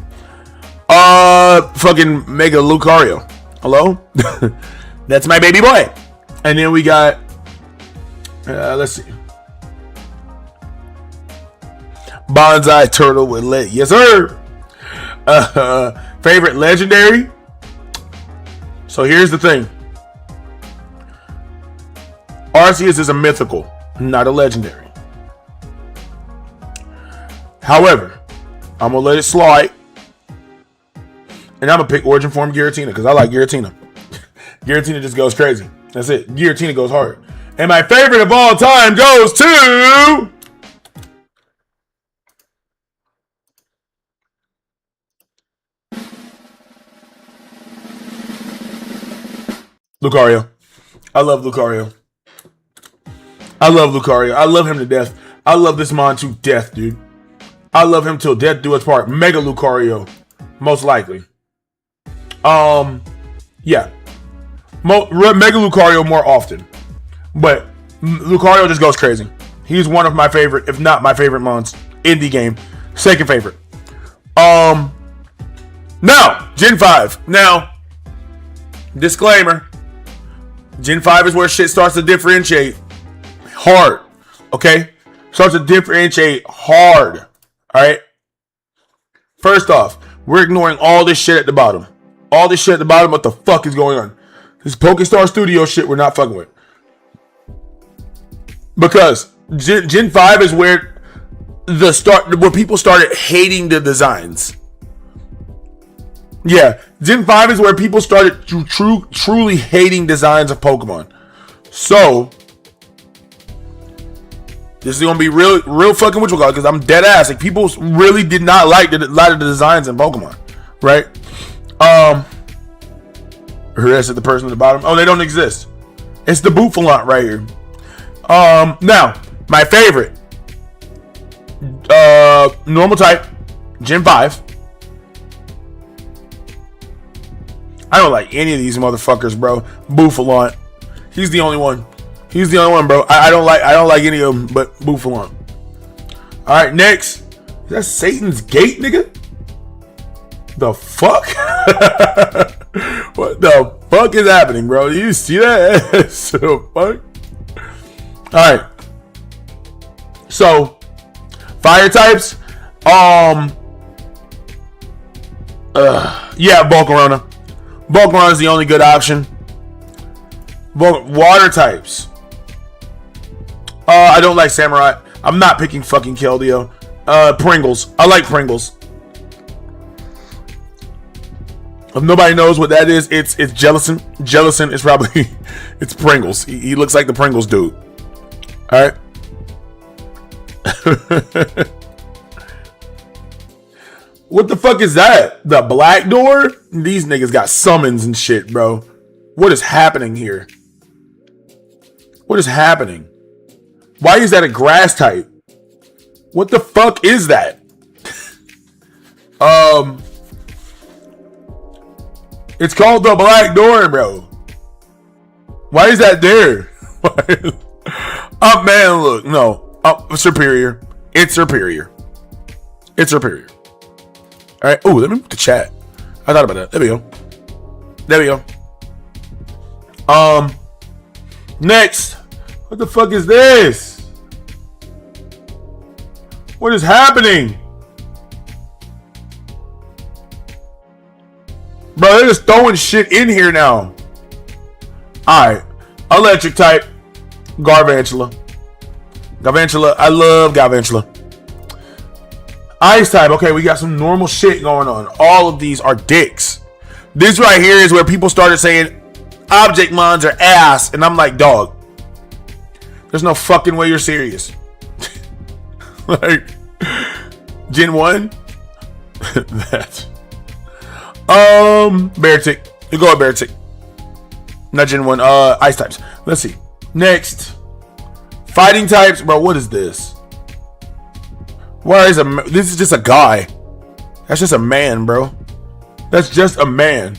fucking Mega Lucario. Hello? That's my baby boy. And then we got, let's see. Bonsai Turtle with lit. Yes, sir. Favorite legendary. So here's the thing. Arceus is a mythical, not a legendary. However, I'm going to let it slide. And I'm going to pick Origin Form Giratina because I like Giratina. Giratina just goes crazy. That's it. Giratina goes hard. And my favorite of all time goes to... Lucario. I love Lucario. I love him to death. I love this mon to death, dude. I love him till death do us part. Mega Lucario. Most likely. Yeah. Mega Lucario more often. But Lucario just goes crazy. He's one of my favorite, if not my favorite mons in the game. Second favorite. Now, Gen 5. Now, disclaimer. Gen 5 is where shit starts to differentiate hard. Okay? Starts to differentiate hard. Alright? First off, we're ignoring all this shit at the bottom. All this shit at the bottom, what the fuck is going on? This PokeStar Studio shit we're not fucking with. Because Gen 5 is where where people started hating the designs. Yeah, Gen 5 is where people started truly hating designs of Pokemon. So, this is gonna be real fucking what you call it, because I'm dead ass. Like, people really did not like a lot of the designs in Pokemon, right? That's the person at the bottom. Oh, they don't exist. It's the Bouffalant right here. Now, my favorite, normal type, Gen 5. I don't like any of these motherfuckers, bro. Bouffalant. He's the only one. He's the only one, bro. I don't like any of them, but Bouffalant. All right, next. Is that Satan's Gate, nigga? The fuck? What the fuck is happening, bro? You see that? So fuck. All right. So, fire types. Yeah, Volcarona. Volcarona is the only good option. Water types. I don't like Samurai. I'm not picking fucking Keldeo. Pringles. I like Pringles. If nobody knows what that is, it's Jellicent. Jellicent is probably it's Pringles. He looks like the Pringles dude. All right. What the fuck is that? The black door? These niggas got summons and shit, bro. What is happening here? What is happening? Why is that a grass type? What the fuck is that? It's called the black door, bro. Why is that there? Oh man, look, no. Superior. It's superior. It's superior. All right. Oh, let me move the chat. I thought about that. There we go. There we go. Next. What the fuck is this? What is happening? Bro, they're just throwing shit in here now. Alright. Electric type. Garvantula. Garvantula. I love Garvantula. Ice type. Okay, we got some normal shit going on. All of these are dicks. This right here is where people started saying object mons are ass. And I'm like, dog. There's no fucking way you're serious. Like, Gen 1? That. Beartic. You go with Beartic. Not Gen 1. Ice types. Let's see. Next. Fighting types. Bro, what is this? Why is this is just a guy? That's just a man, bro. That's just a man.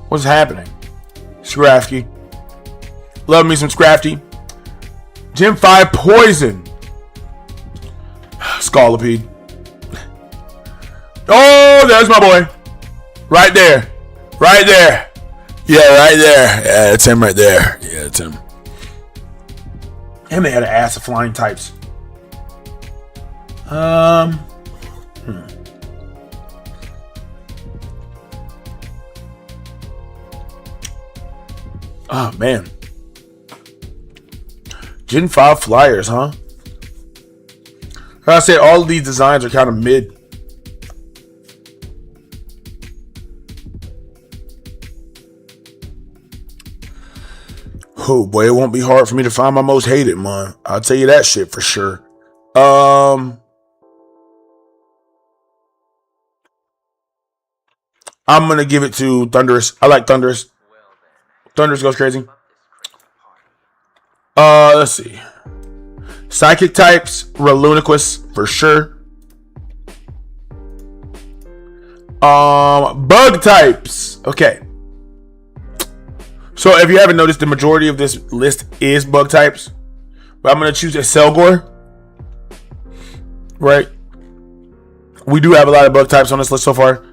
What's happening? Scrafty. Love me some Scrafty. Gen 5 Poison. Scolipede. Oh, there's my boy. Right there. Right there. Yeah, right there. Yeah, it's him right there. Yeah, it's him. And they had an ass of flying types. Oh, man. Gen 5 flyers, huh? I say all of these designs are kind of mid. Oh boy, it won't be hard for me to find my most hated, man. I'll tell you that shit for sure. I'm gonna give it to Thunderous. I like Thunderous. Thunderous goes crazy. Let's see. Psychic types, Relunaquist for sure. Bug types. Okay. So if you haven't noticed, the majority of this list is bug types. But I'm gonna choose a Selgor. Right. We do have a lot of bug types on this list so far.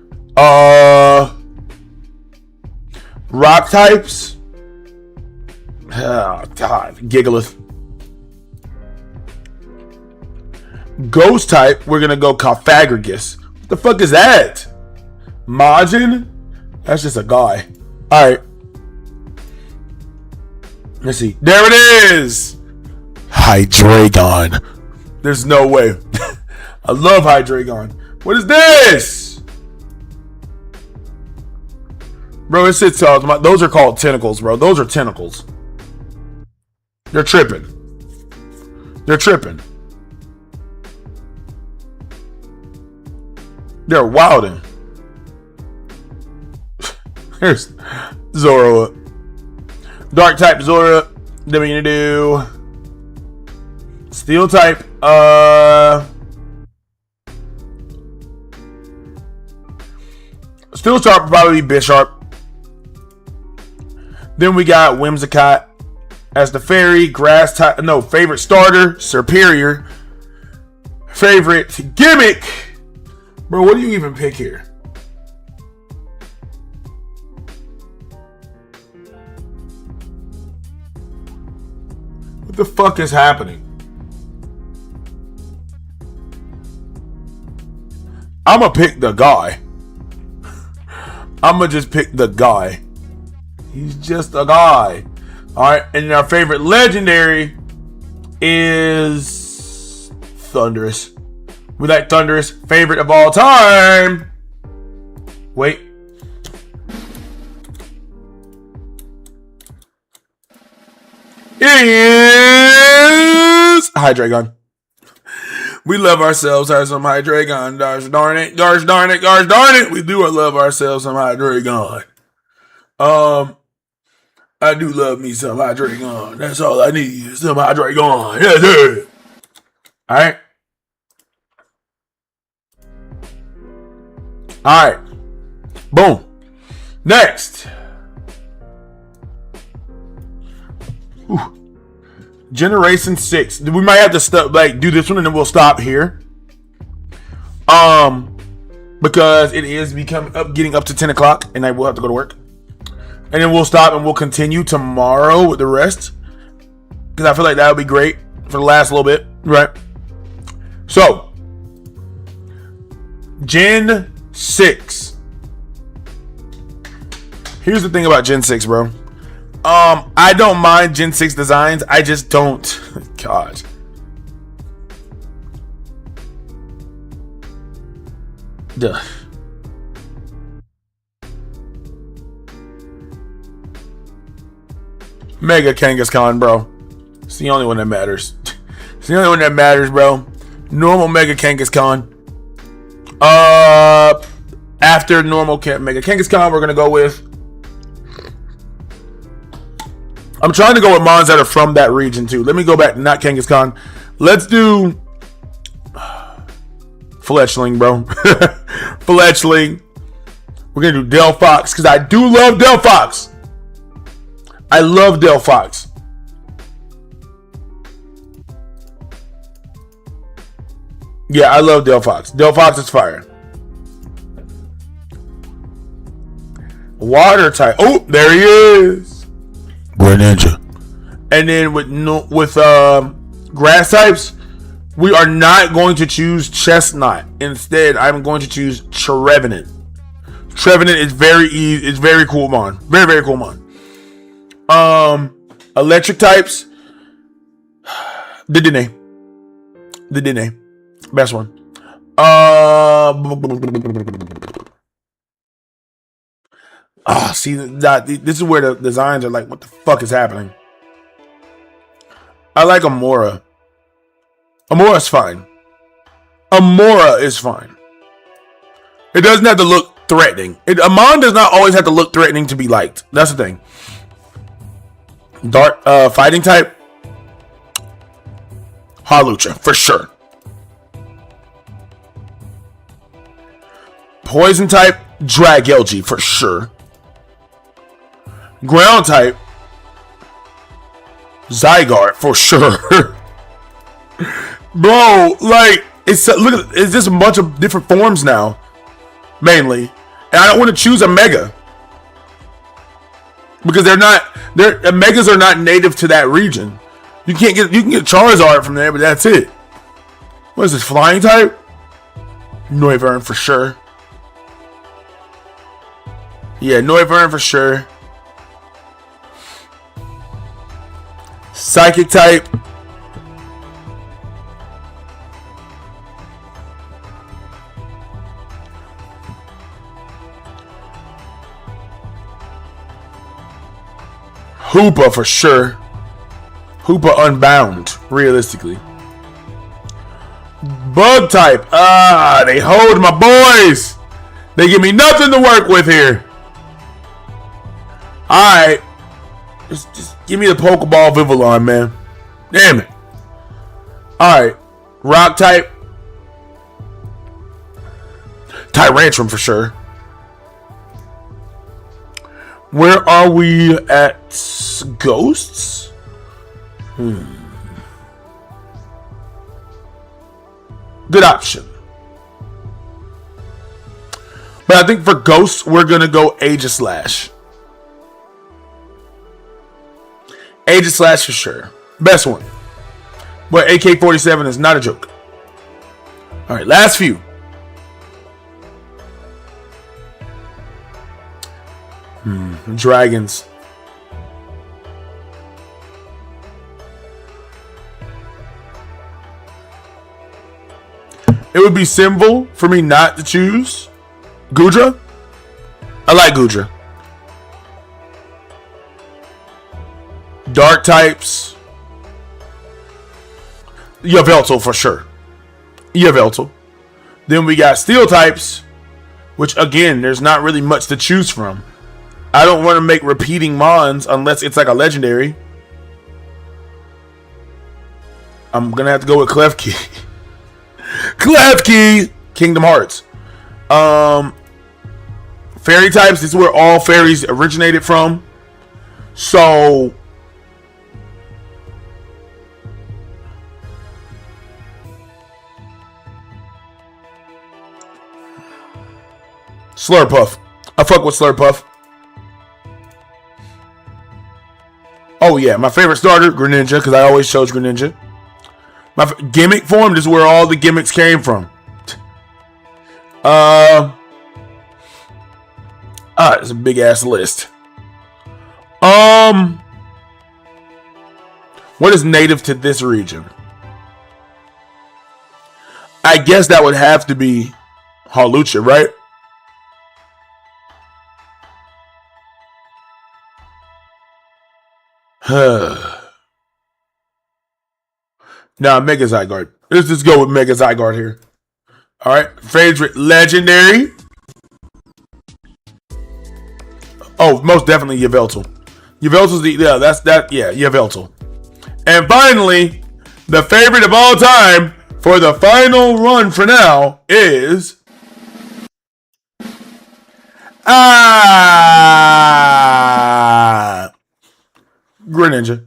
Rock types. Oh God. Gigalith. Ghost type, we're gonna go Cofagrigus. What the fuck is that? Majin? That's just a guy. Alright. Let's see. There it is! Hydreigon. There's no way. I love Hydreigon. What is this? Bro, it sits on. Those are called tentacles, bro. Those are tentacles. They're tripping. They're tripping. They're wilding. Here's Zora. Dark type Zora. Then we're gonna do Steel type. Steel Sharp would probably be Bisharp. Then we got Whimsicott as the fairy. Grass type. No, favorite starter. Superior. Favorite gimmick. Bro, what do you even pick here? What the fuck is happening? I'm gonna pick the guy. I'm gonna just pick the guy. He's just a guy. Alright, and our favorite legendary is Thunderous. We like Thunderous. Favorite of all time. Wait. It is Hydreigon. We love ourselves some Hydreigon. Gosh darn it. Gosh darn it. Gosh darn it. We do love ourselves some Hydreigon. I do love me some Hydreigon. That's all I need. Some Hydreigon. Yes, sir. Alright. Alright. Boom. Next. Ooh. Generation 6. We might have to do this one and then we'll stop here. Because it is getting up to 10 o'clock and I will have to go to work. And then we'll stop and we'll continue tomorrow with the rest. Because I feel like that would be great for the last little bit. Right? So. Gen 6. Here's the thing about Gen 6, bro. I don't mind Gen 6 designs. I just don't. God. Duh. Mega Kangaskhan, bro. It's the only one that matters. It's the only one that matters, bro. Normal Mega Kangaskhan. After normal Mega Kangaskhan, we're gonna go with. I'm trying to go with mons that are from that region too. Let me go back to not Kangaskhan. Let's do Fletchling, bro. Fletchling. We're gonna do Delphox because I do love Delphox. I love Delphox. Yeah, I love Delphox. Delphox is fire. Water type. Oh, there he is. Greninja. And then with grass types, we are not going to choose Chestnut. Instead, I'm going to choose Trevenant. Trevenant is very easy. It's very cool mon. Very, very cool mon. Electric types. The Dedenne. Best one. See that this is where the designs are like, what the fuck is happening? I like Amora. Amora's fine. Amora is fine. It doesn't have to look threatening. Amon does not always have to look threatening to be liked. That's the thing. Dark fighting type. Hawlucha, for sure. Poison type, Dragalge, for sure. Ground type, Zygarde, for sure. Bro, like, it's just a bunch of different forms now, mainly. And I don't want to choose a Mega. Because Megas are not native to that region. You can get Charizard from there, but that's it. What is this, flying type? Noivern for sure. Yeah, Noivern for sure. Psychic type. Hoopa for sure. Hoopa Unbound, realistically. Bug type. They hold my boys. They give me nothing to work with here. Alright. Just give me the Pokeball Vivillon, man. Damn it. Alright. Rock type. Tyrantrum for sure. Where are we at Ghosts? Good option. But I think for Ghosts, we're going to go Aegislash. Aegislash for sure. Best one. But AK-47 is not a joke. Alright, last few. Dragons. It would be simple for me not to choose Goodra. I like Goodra. Dark types. Yveltal for sure. Yveltal. Then we got steel types, which again, there's not really much to choose from. I don't want to make repeating mons unless it's like a legendary. I'm going to have to go with Klefki. Klefki! Kingdom Hearts. Fairy types, this is where all fairies originated from. So Slurpuff. I fuck with Slurpuff. Oh yeah, my favorite starter, Greninja, because I always chose Greninja. My gimmick form, this is where all the gimmicks came from. It's a big ass list. What is native to this region? I guess that would have to be Hawlucha, right? Nah, Mega Zygarde. Let's just go with Mega Zygarde here. Alright, favorite legendary. Oh, most definitely Yveltal. Yveltal's Yveltal. And finally, The favorite of all time for the final run for now is Greninja.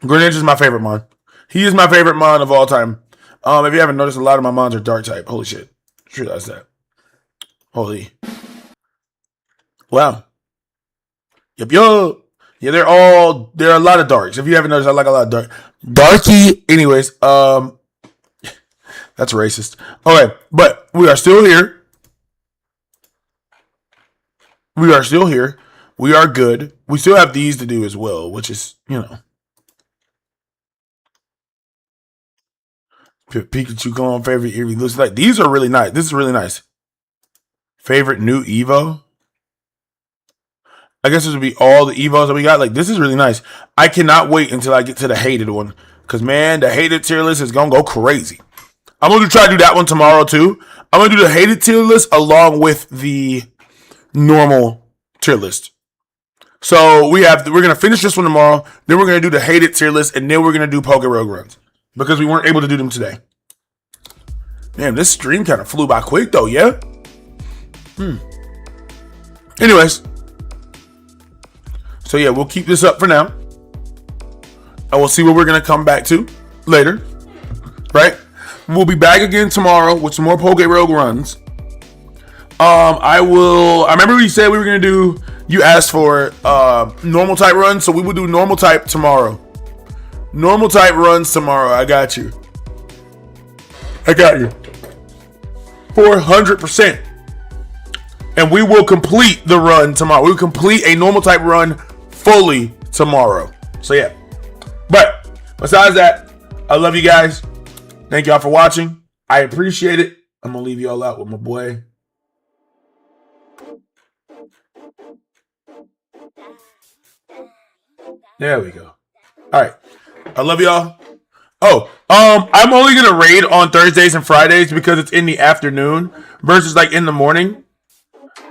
Greninja is my favorite mon. He is my favorite mon of all time. If you haven't noticed, a lot of my mons are dark type. Holy shit. Just realized that. Holy. Wow. Yep. Yeah, there are a lot of darks. If you haven't noticed, I like a lot of dark. Darky. Anyways, that's racist. Okay, but we are still here. We are still here. We are good. We still have these to do as well, which is, Pikachu going favorite Eevee. Looks like these are really nice. This is really nice. Favorite new Evo. I guess this would be all the Evos that we got. Like, this is really nice. I cannot wait until I get to the hated one. Because, man, the hated tier list is going to go crazy. I'm going to try to do that one tomorrow, too. I'm going to do the hated tier list along with the normal tier list. So, we're going to finish this one tomorrow. Then we're going to do the hated tier list. And then we're going to do PokeRogue runs. Because we weren't able to do them today. Man, this stream kind of flew by quick, though, yeah? Anyways. So, yeah, we'll keep this up for now. And we'll see what we're going to come back to later. Right? We'll be back again tomorrow with some more PokeRogue runs. I remember we said we were going to do, you asked for normal type runs. So, we will do normal type tomorrow. Normal type runs tomorrow. I got you. 400%. And we will complete the run tomorrow. We will complete a normal type run fully tomorrow. So yeah. But besides that, I love you guys. Thank y'all for watching. I appreciate it. I'm going to leave y'all out with my boy. There we go. All right. I love y'all. Oh, I'm only going to raid on Thursdays and Fridays because it's in the afternoon versus like in the morning.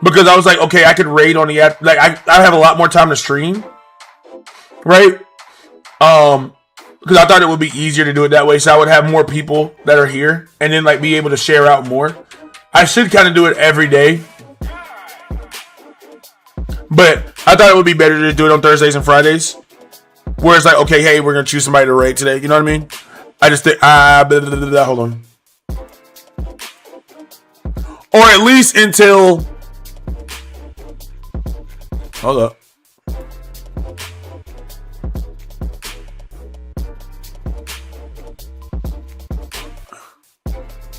Because I was like, okay, I could raid on the like I have a lot more time to stream, right? Because I thought it would be easier to do it that way, so I would have more people that are here, and then like be able to share out more. I should kind of do it every day, but I thought it would be better to do it on Thursdays and Fridays, where it's like, okay, hey, we're gonna choose somebody to raid today. You know what I mean? I just think hold on, or at least until. Hold up.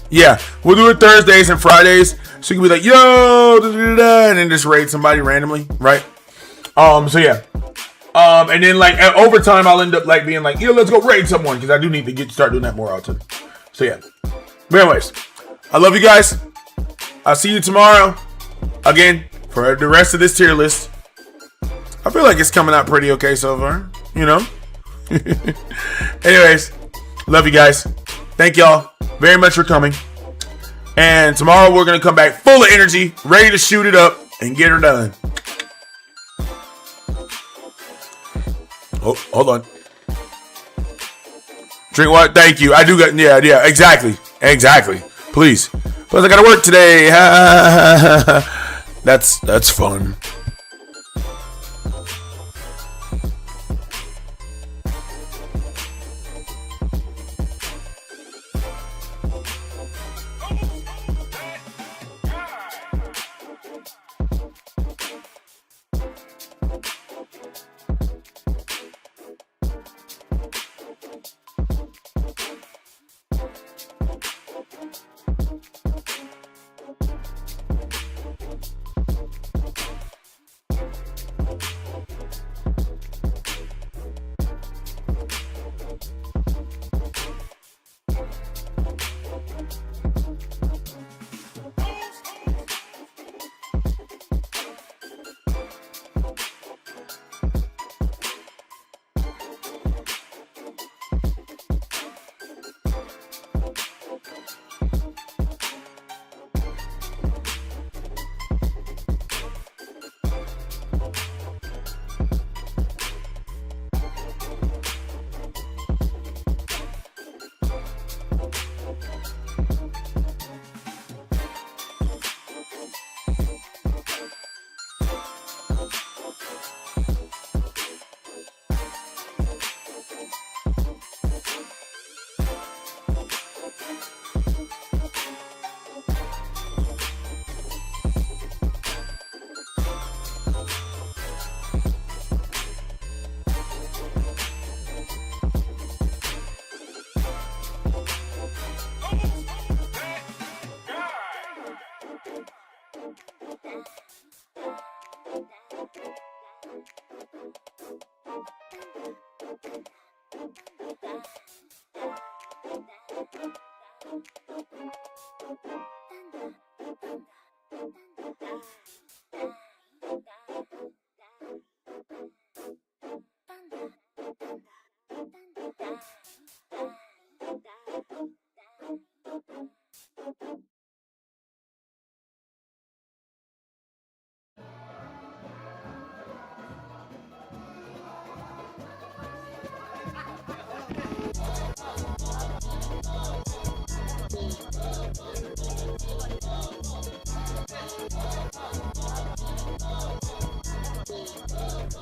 Yeah, we'll do it Thursdays and Fridays. So you can be like, yo, and then just raid somebody randomly, right? So yeah. And then like over time, I'll end up like being like, yo, let's go raid someone, because I do need to start doing that more often. So yeah. But anyways, I love you guys. I'll see you tomorrow. Again, for the rest of this tier list. I feel like it's coming out pretty okay so far, Anyways, love you guys. Thank y'all very much for coming. And tomorrow we're going to come back full of energy, ready to shoot it up and get her done. Oh, hold on. Drink water. Thank you. I do got, yeah, exactly. Please. Plus I got to work today. That's fun.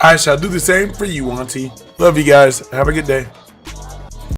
I shall do the same for you, Auntie. Love you guys. Have a good day.